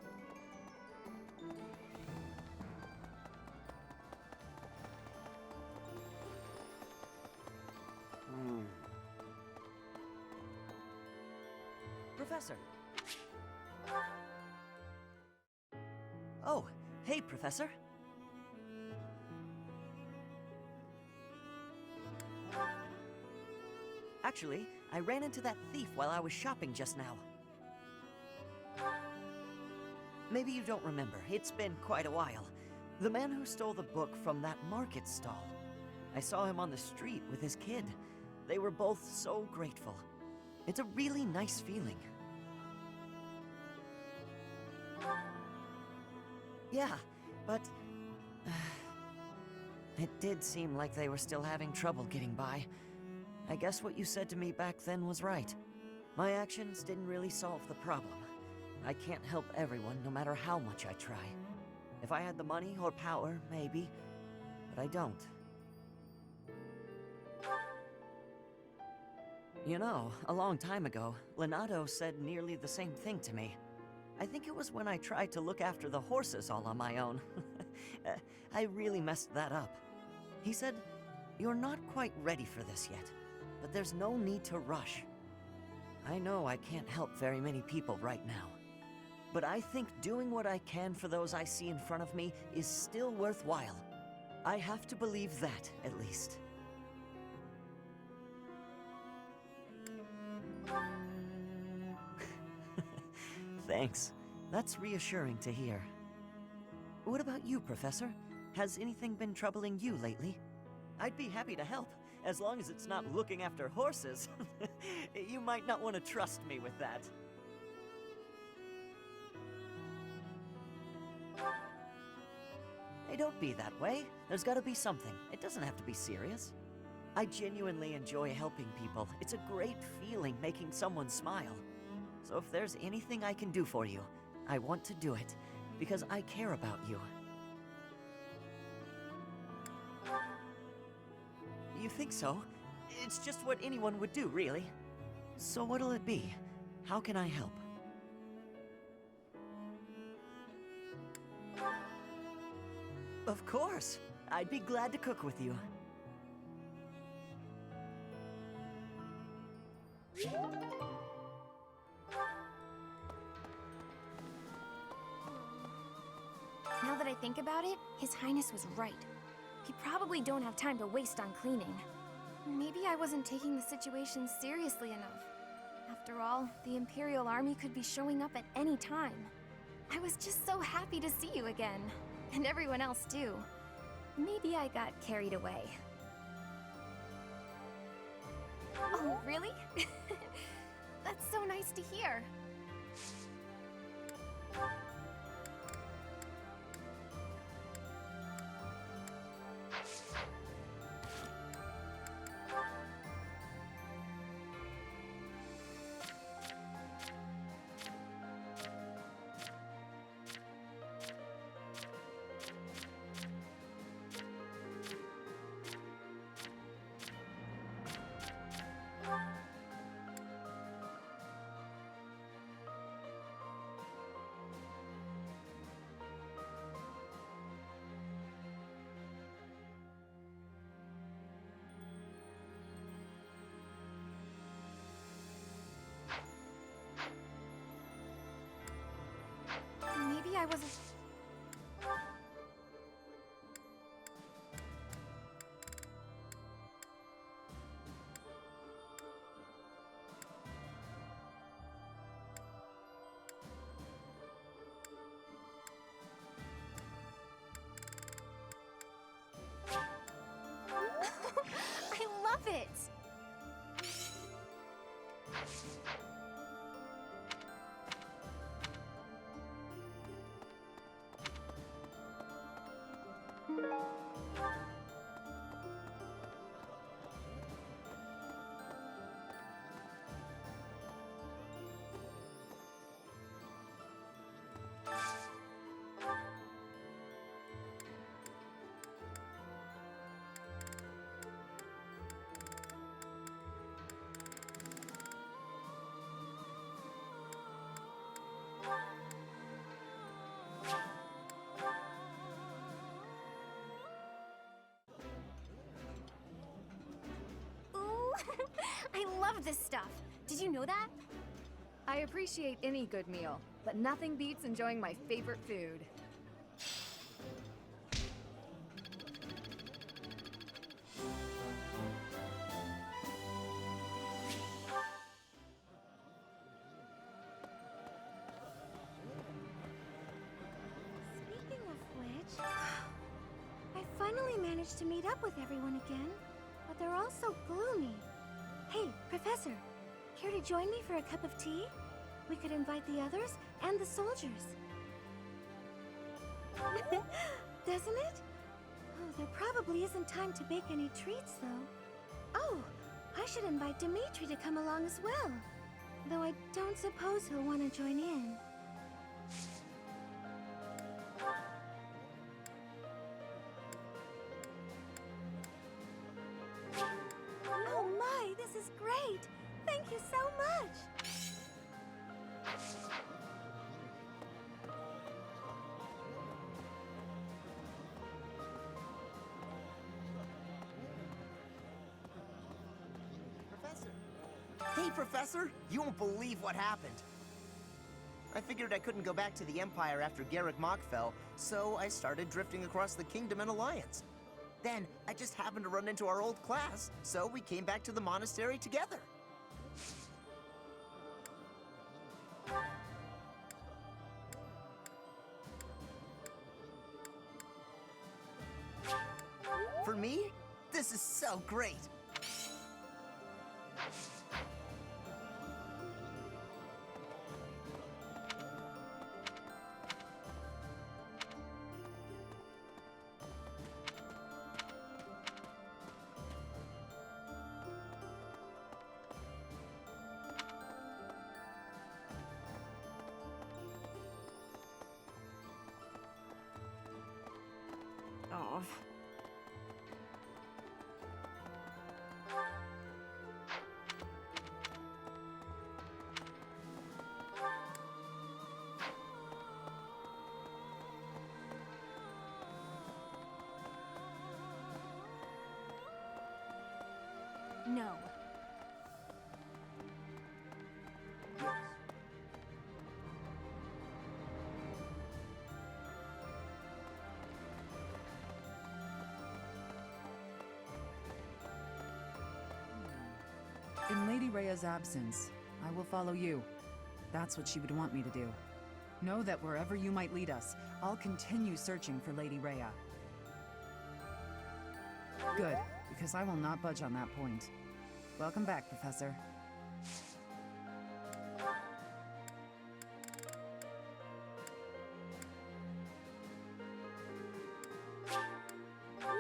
Professor. Oh, hey, Professor. Actually, I ran into that thief while I was shopping just now. Maybe you don't remember. It's been quite a while. The man who stole the book from that market stall. I saw him on the street with his kid. They were both so grateful. It's a really nice feeling. Yeah, but it did seem like they were still having trouble getting by. I guess what you said to me back then was right. My actions didn't really solve the problem. I can't help everyone no matter how much I try. If I had the money or power, maybe, but I don't. You know, a long time ago, Leonardo said nearly the same thing to me. I think it was when I tried to look after the horses all on my own. I really messed that up. He said, "You're not quite ready for this yet, but there's no need to rush." I know I can't help very many people right now, but I think doing what I can for those I see in front of me is still worthwhile. I have to believe that, at least. Thanks. That's reassuring to hear. What about you, Professor? Has anything been troubling you lately? I'd be happy to help, as long as it's not looking after horses. You might not want to trust me with that. Hey, don't be that way. There's gotta be something. It doesn't have to be serious. I genuinely enjoy helping people. It's a great feeling making someone smile. So if there's anything I can do for you, I want to do it, because I care about you. You think so? It's just what anyone would do, really. So what'll it be? How can I help? Of course! I'd be glad to cook with you. Now that I think about it, His Highness was right. We probably don't have time to waste on cleaning. Maybe I wasn't taking the situation seriously enough. After all, the Imperial Army could be showing up at any time. I was just so happy to see you again. And everyone else too. Maybe I got carried away. Oh, really? That's so nice to hear. Maybe I wasn't... I love it! I love this stuff. Did you know that? I appreciate any good meal, but nothing beats enjoying my favorite food. Speaking of which, I finally managed to meet up with everyone again, but they're all so gloomy. Hey, Professor, care to join me for a cup of tea? We could invite the others and the soldiers. Doesn't it? Oh, there probably isn't time to bake any treats, though. Oh, I should invite Dimitri to come along as well. Though I don't suppose he'll want to join in. Oh my, this is great! Thank you so much! Hey, Professor! You won't believe what happened. I figured I couldn't go back to the Empire after Mach fell, so I started drifting across the Kingdom and Alliance. Then, I just happened to run into our old class, so we came back to the monastery together. For me, this is so great! off. No. In Lady Rhea's absence, I will follow you. That's what she would want me to do. Know that wherever you might lead us, I'll continue searching for Lady Rhea. Good, because I will not budge on that point. Welcome back, Professor.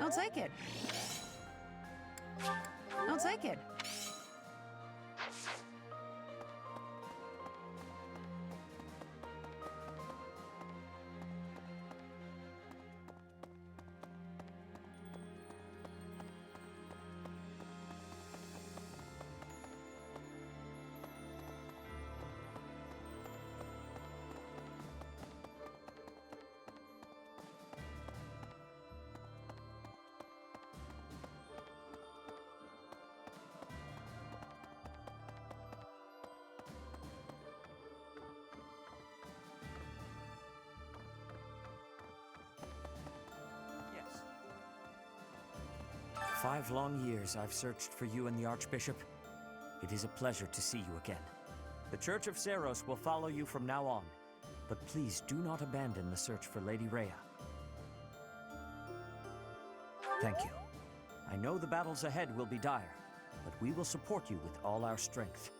I'll take it. I'll take it. Yes. 5 long years I've searched for you and the Archbishop. It is a pleasure to see you again. The Church of Seiros will follow you from now on, but please do not abandon the search for Lady Rhea. Thank you. I know the battles ahead will be dire, but we will support you with all our strength.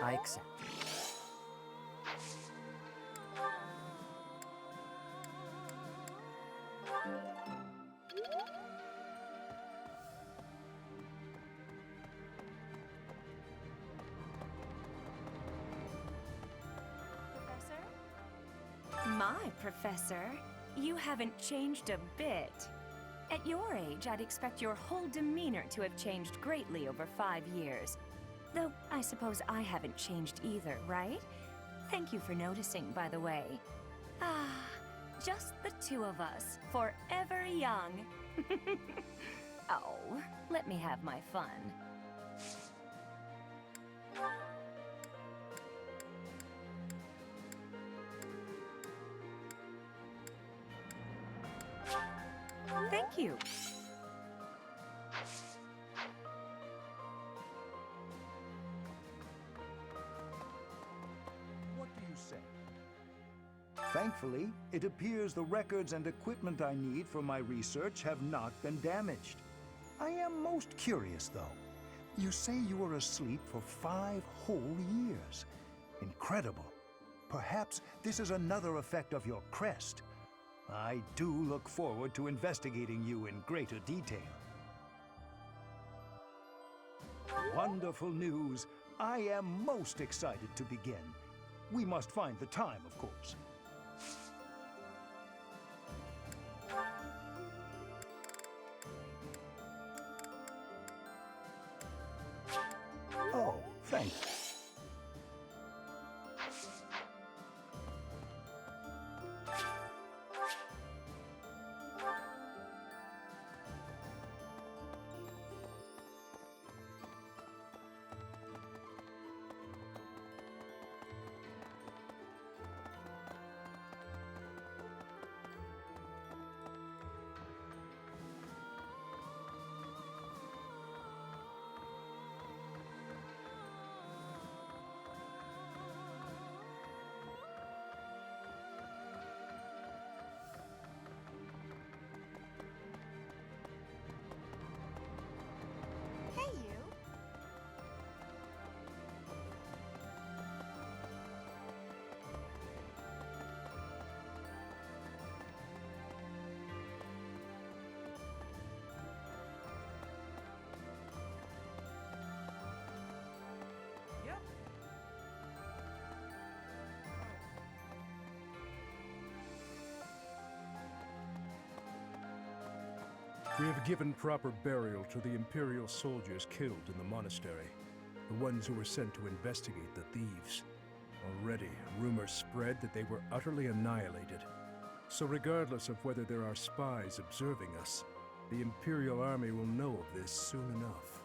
I accept. My professor, you haven't changed a bit. At your age, I'd expect your whole demeanor to have changed greatly over 5 years. Though, I suppose I haven't changed either, right? Thank you for noticing, by the way. Ah, just the two of us, forever young. Oh, let me have my fun. Thank you. What do you say? Thankfully, it appears the records and equipment I need for my research have not been damaged. I am most curious, though. You say you were asleep for 5 whole years. Incredible. Perhaps this is another effect of your crest. I do look forward to investigating you in greater detail. Wonderful news. I am most excited to begin. We must find the time, of course. Oh, thank you. We have given proper burial to the Imperial soldiers killed in the monastery, the ones who were sent to investigate the thieves. Already, rumors spread that they were utterly annihilated. So regardless of whether there are spies observing us, the Imperial army will know of this soon enough.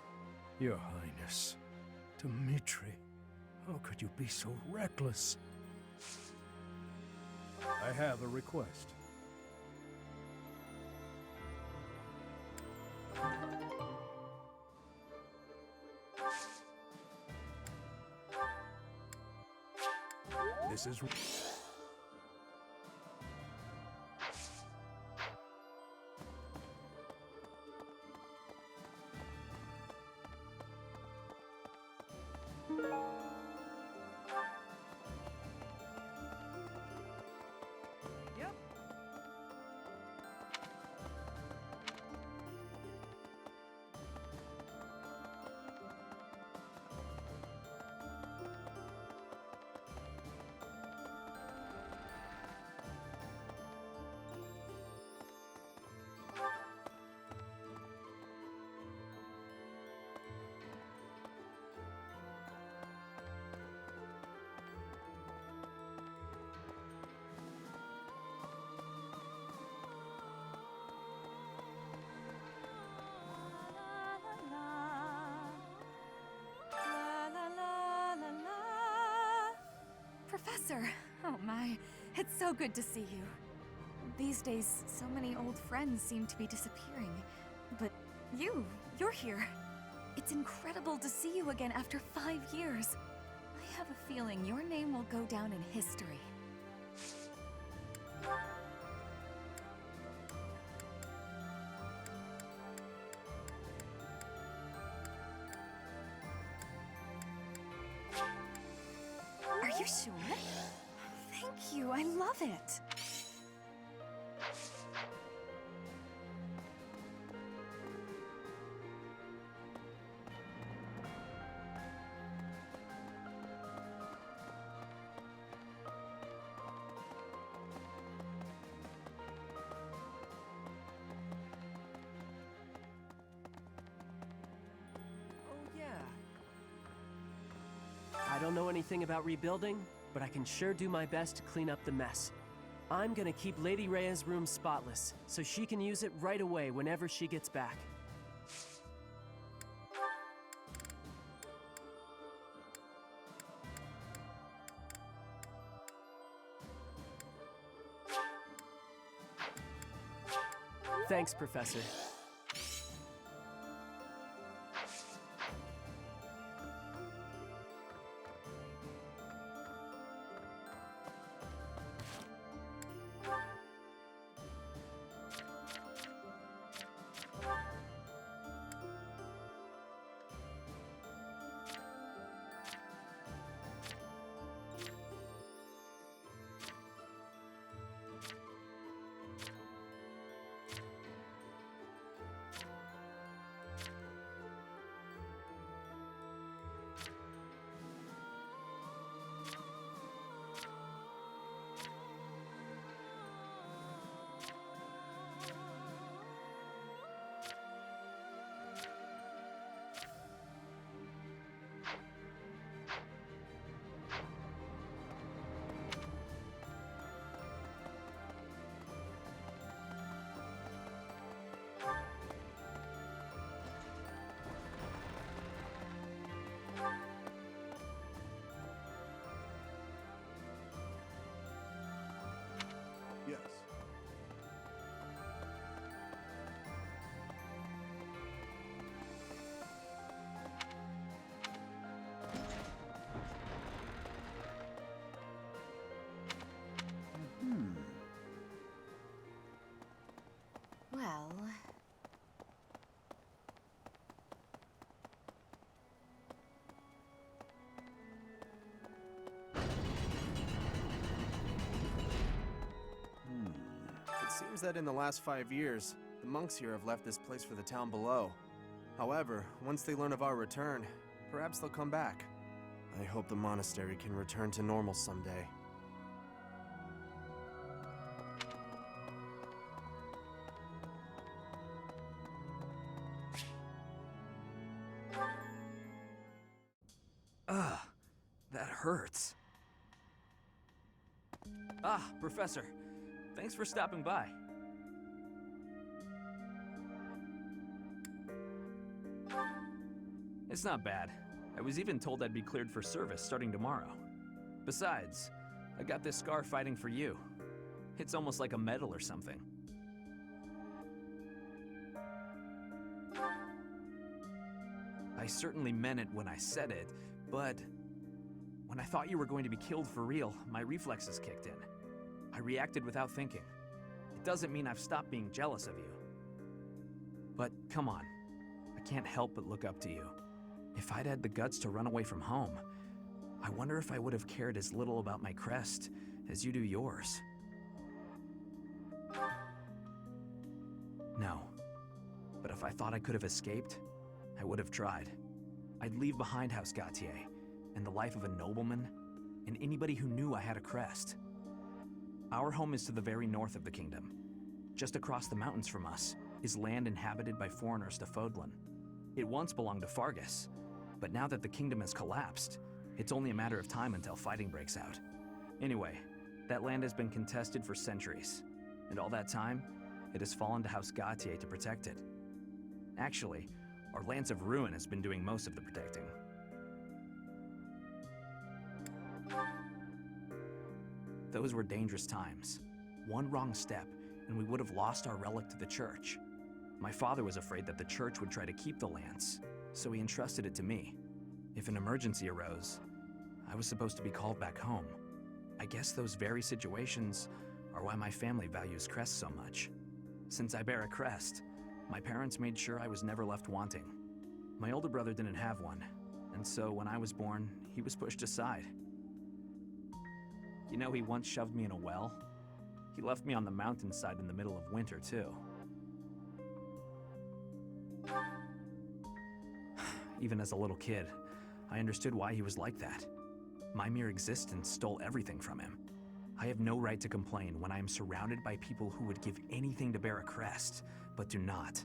Your Highness, Dmitri, how could you be so reckless? I have a request. This is... Yep. Professor! Oh my, it's so good to see you. These days, so many old friends seem to be disappearing. But you're here. It's incredible to see you again after 5 years. I have a feeling your name will go down in history. Are you sure? Thank you, I love it. I don't know anything about rebuilding, but I can sure do my best to clean up the mess. I'm gonna keep Lady Rhea's room spotless, so she can use it right away whenever she gets back. Thanks, Professor. Yes. Well... It seems that in the last 5 years, the monks here have left this place for the town below. However, once they learn of our return, perhaps they'll come back. I hope the monastery can return to normal someday. hurts. Ah, Professor. Thanks for stopping by. It's not bad. I was even told I'd be cleared for service starting tomorrow. Besides, I got this scar fighting for you. It's almost like a medal or something. I certainly meant it when I said it, but when I thought you were going to be killed for real, my reflexes kicked in. I reacted without thinking. It doesn't mean I've stopped being jealous of you. But come on, I can't help but look up to you. If I'd had the guts to run away from home, I wonder if I would have cared as little about my crest as you do yours. No. But if I thought I could have escaped, I would have tried. I'd leave behind House Gautier, and the life of a nobleman, and anybody who knew I had a crest. Our home is to the very north of the kingdom. Just across the mountains from us is land inhabited by foreigners to Fodlan. It once belonged to Fargus, but now that the kingdom has collapsed, it's only a matter of time until fighting breaks out. Anyway, that land has been contested for centuries, and all that time, it has fallen to House Gautier to protect it. Actually, our Lance of Ruin has been doing most of the protecting. Those were dangerous times. One wrong step, and we would have lost our relic to the church. My father was afraid that the church would try to keep the lance, so he entrusted it to me. If an emergency arose, I was supposed to be called back home. I guess those very situations are why my family values crests so much. Since I bear a crest, my parents made sure I was never left wanting. My older brother didn't have one, and so when I was born, he was pushed aside. You know, he once shoved me in a well. He left me on the mountainside in the middle of winter, too. Even as a little kid, I understood why he was like that. My mere existence stole everything from him. I have no right to complain when I am surrounded by people who would give anything to bear a crest, but do not.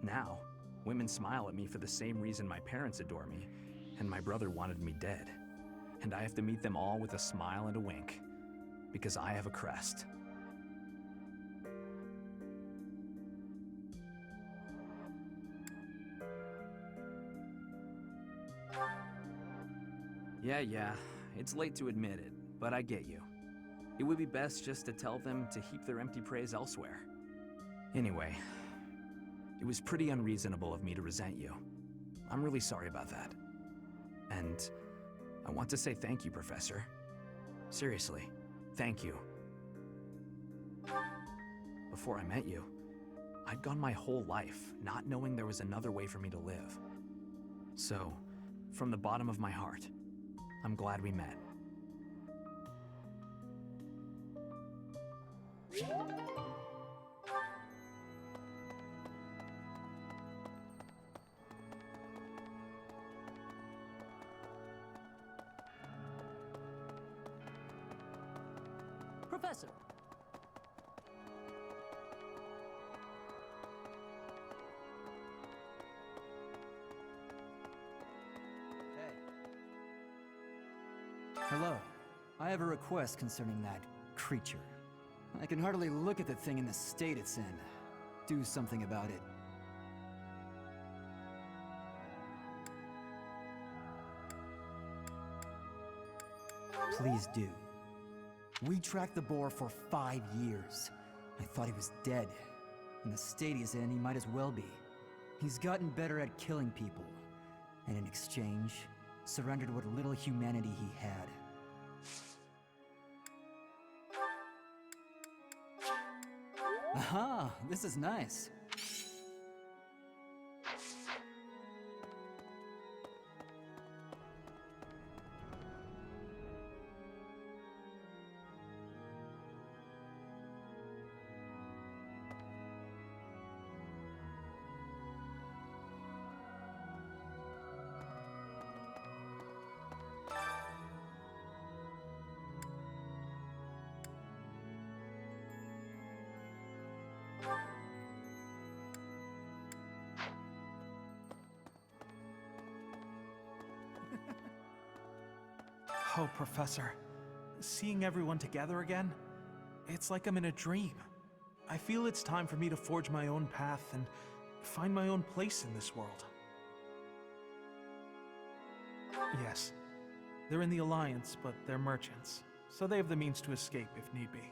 Now, women smile at me for the same reason my parents adore me, and my brother wanted me dead. And I have to meet them all with a smile and a wink, because I have a crest. Yeah, it's late to admit it, but I get you. It would be best just to tell them to heap their empty praise elsewhere. Anyway, it was pretty unreasonable of me to resent you. I'm really sorry about that. And I want to say thank you, Professor. Seriously, thank you. Before I met you, I'd gone my whole life not knowing there was another way for me to live. So, from the bottom of my heart, I'm glad we met. Professor! Hello. I have a request concerning that creature. I can hardly look at the thing in the state it's in. Do something about it. Please do. We tracked the boar for 5 years. I thought he was dead. In the state he's in, he might as well be. He's gotten better at killing people. And in exchange, surrendered what little humanity he had. Aha! This is nice. Oh, Professor. Seeing everyone together again, it's like I'm in a dream. I feel it's time for me to forge my own path and find my own place in this world. Yes, they're in the Alliance, but they're merchants, so they have the means to escape if need be.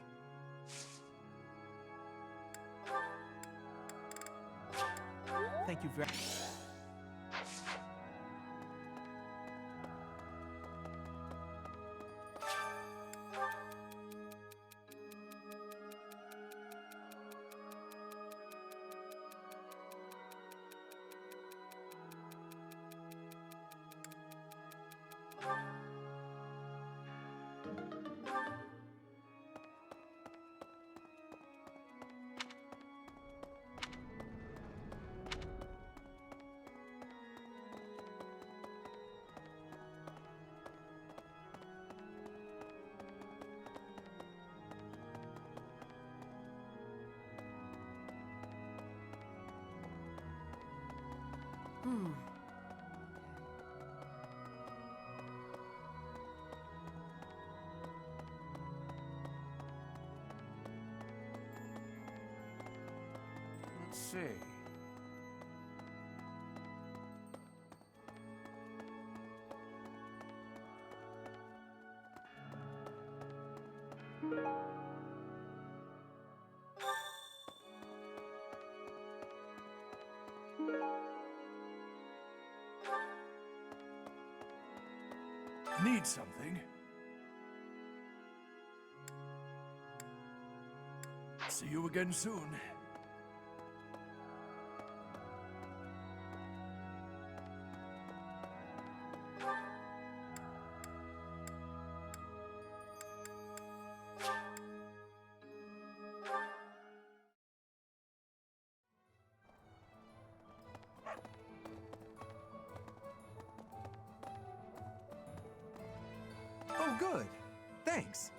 Thank you very much. Let's see. Need something? See you again soon. Oh, good. Thanks.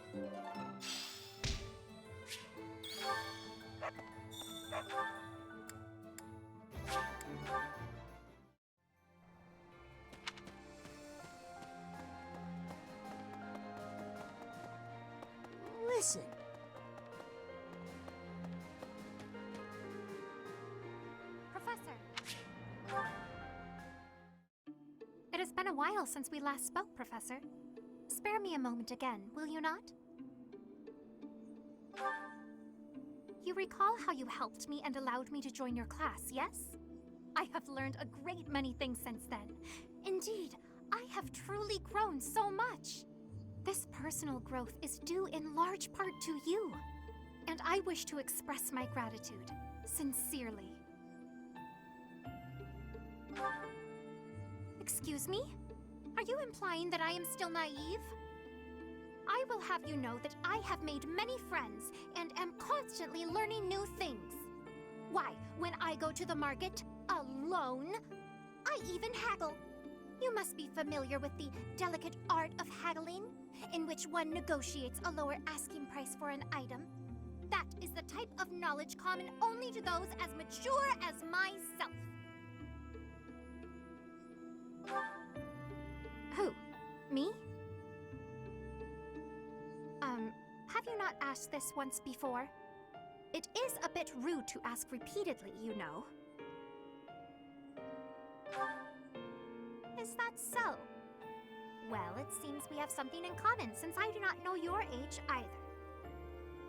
Listen. Professor. It has been a while since we last spoke, Professor. Spare me a moment again, will you not? You recall how you helped me and allowed me to join your class, yes? I have learned a great many things since then. Indeed, I have truly grown so much. This personal growth is due in large part to you, and I wish to express my gratitude, sincerely. Excuse me? Are you implying that I am still naive? I will have you know that I have made many friends and am constantly learning new things. Why, when I go to the market, alone, I even haggle. You must be familiar with the delicate art of haggling, in which one negotiates a lower asking price for an item. That is the type of knowledge common only to those as mature as myself. Who? Me? Have you not asked this once before? It is a bit rude to ask repeatedly, you know. Is that so? Well, it seems we have something in common, since I do not know your age either.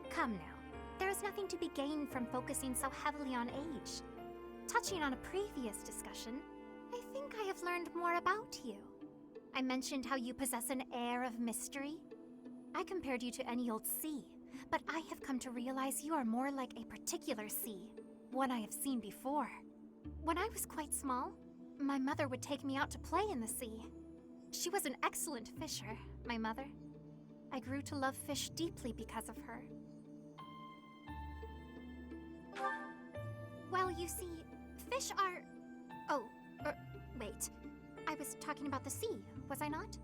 Come now, there is nothing to be gained from focusing so heavily on age. Touching on a previous discussion, I think I have learned more about you. I mentioned how you possess an air of mystery. I compared you to any old sea, but I have come to realize you are more like a particular sea, one I have seen before. When I was quite small, my mother would take me out to play in the sea. She was an excellent fisher, my mother. I grew to love fish deeply because of her. Well, you see, fish are... Oh, wait. I was talking about the sea, was I not?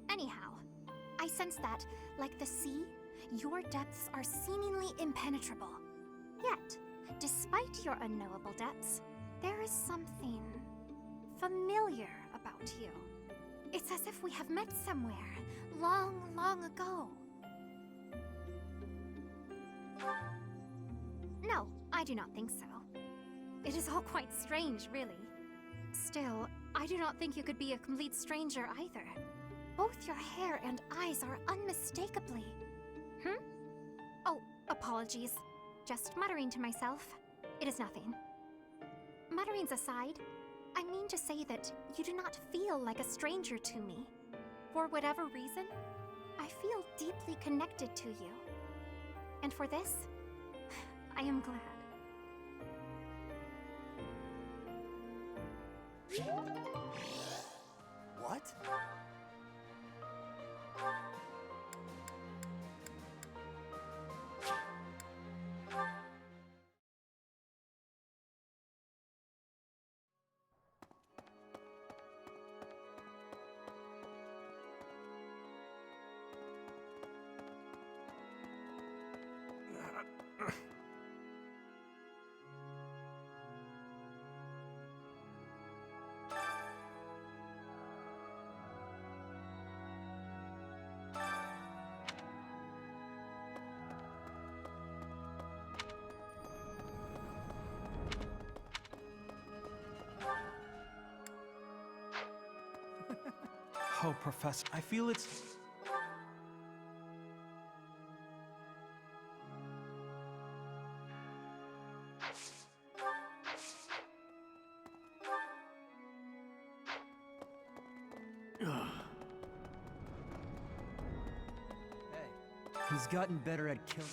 Anyhow, I sense that, like the sea, your depths are seemingly impenetrable. Yet, despite your unknowable depths, there is something familiar about you. It's as if we have met somewhere, long, long ago. No, I do not think so. It is all quite strange, really. Still, I do not think you could be a complete stranger either. Both your hair and eyes are unmistakably... Oh, apologies. Just muttering to myself. It is nothing. Mutterings aside, I mean to say that you do not feel like a stranger to me. For whatever reason, I feel deeply connected to you. And for this, I am glad. What? Oh, Professor, I feel it's... He's gotten better at killing.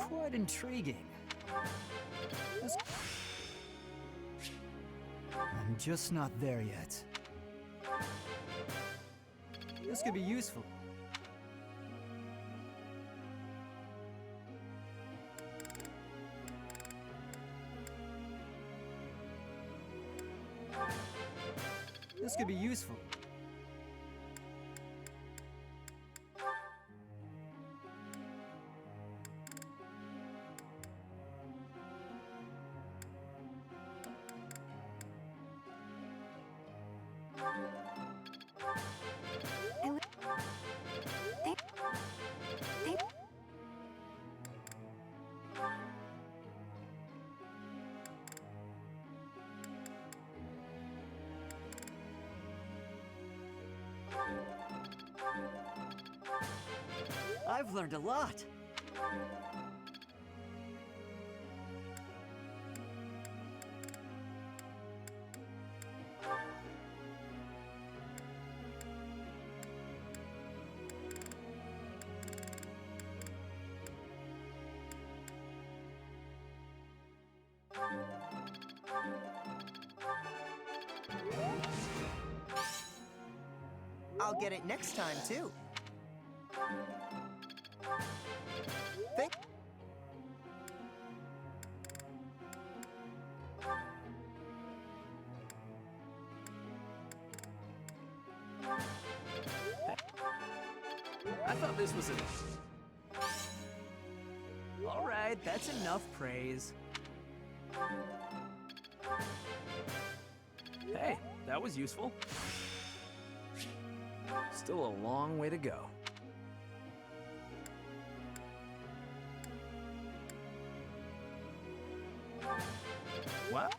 Quite intriguing. I'm just not there yet. This could be useful. This could be useful. I've learned a lot. I'll get it next time, too. I thought this was All right, that's enough praise. Hey, that was useful. Still a long way to go. What?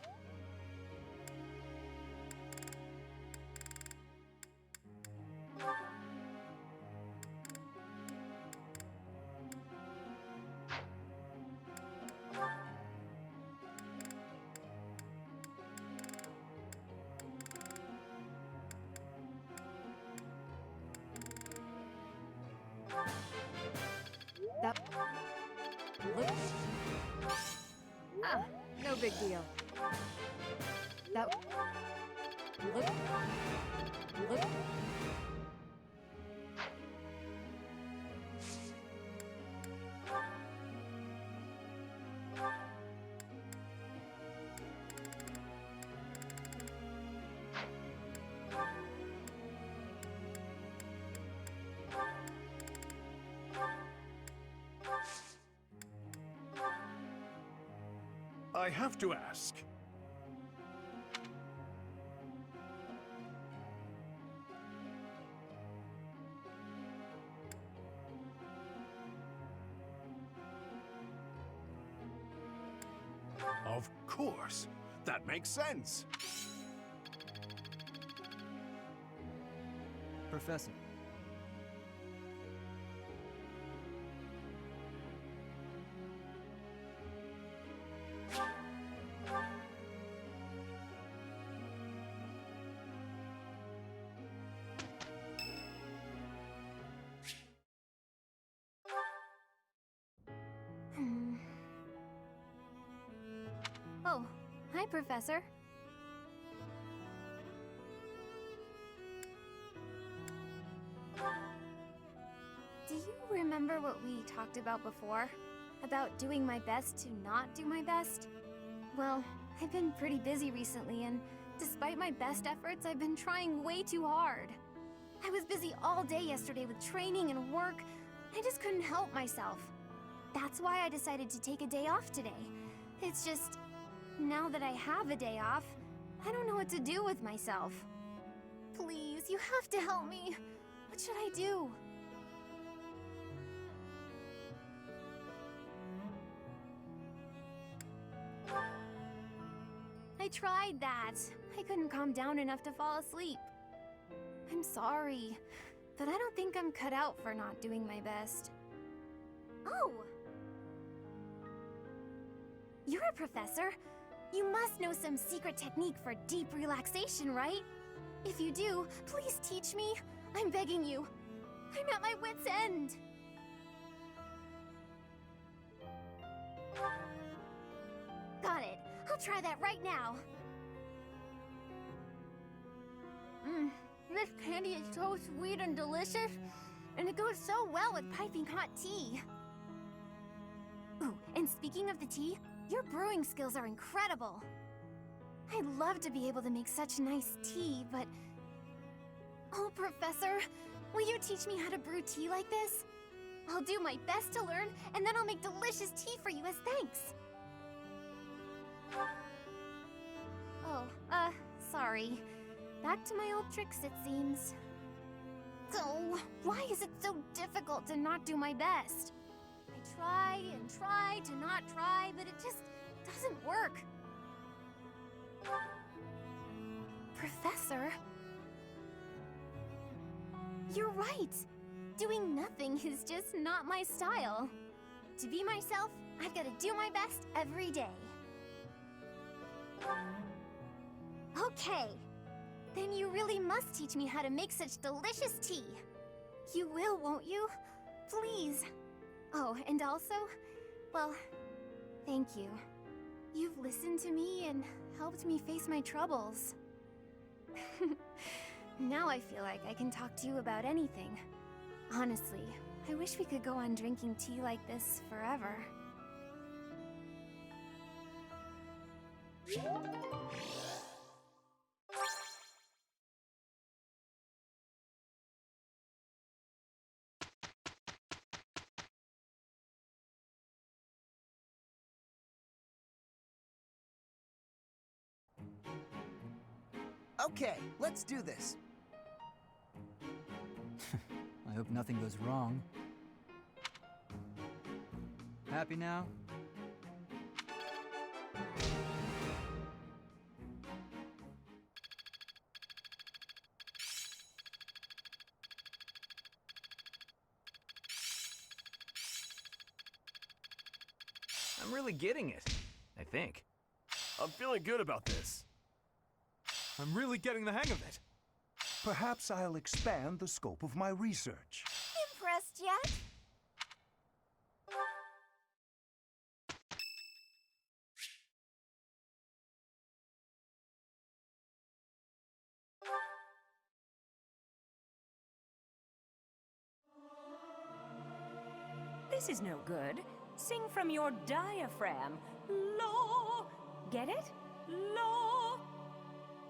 No big deal. I have to ask. Of course. That makes sense. Professor. Oh, hi, Professor. Do you remember what we talked about before? About doing my best to not do my best? Well, I've been pretty busy recently, and despite my best efforts, I've been trying way too hard. I was busy all day yesterday with training and work. I just couldn't help myself. That's why I decided to take a day off today. It's just, now that I have a day off, I don't know what to do with myself. Please, you have to help me. What should I do? I tried that. I couldn't calm down enough to fall asleep. I'm sorry, but I don't think I'm cut out for not doing my best. Oh! You're a professor. You must know some secret technique for deep relaxation, right? If you do, please teach me. I'm begging you. I'm at my wit's end. Got it. I'll try that right now. This candy is so sweet and delicious, and it goes so well with piping hot tea. Ooh, and speaking of the tea, your brewing skills are incredible. I'd love to be able to make such nice tea, but... Oh, Professor, will you teach me how to brew tea like this? I'll do my best to learn, and then I'll make delicious tea for you as thanks. Oh, sorry. Back to my old tricks, it seems. So, why is it so difficult to not do my best? I try and try to not try, but it just doesn't work. Professor? You're right. Doing nothing is just not my style. To be myself, I've got to do my best every day. Okay. Then you really must teach me how to make such delicious tea. You will, won't you? Please. Oh, and also, well, thank you. You've listened to me and helped me face my troubles. Now I feel like I can talk to you about anything. Honestly, I wish we could go on drinking tea like this forever. Okay, let's do this. I hope nothing goes wrong. Happy now? I'm really getting it, I think. I'm feeling good about this. I'm really getting the hang of it. Perhaps I'll expand the scope of my research. Impressed yet? This is no good. Sing from your diaphragm. Lo! Get it? Lo!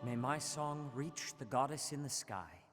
May my song reach the goddess in the sky.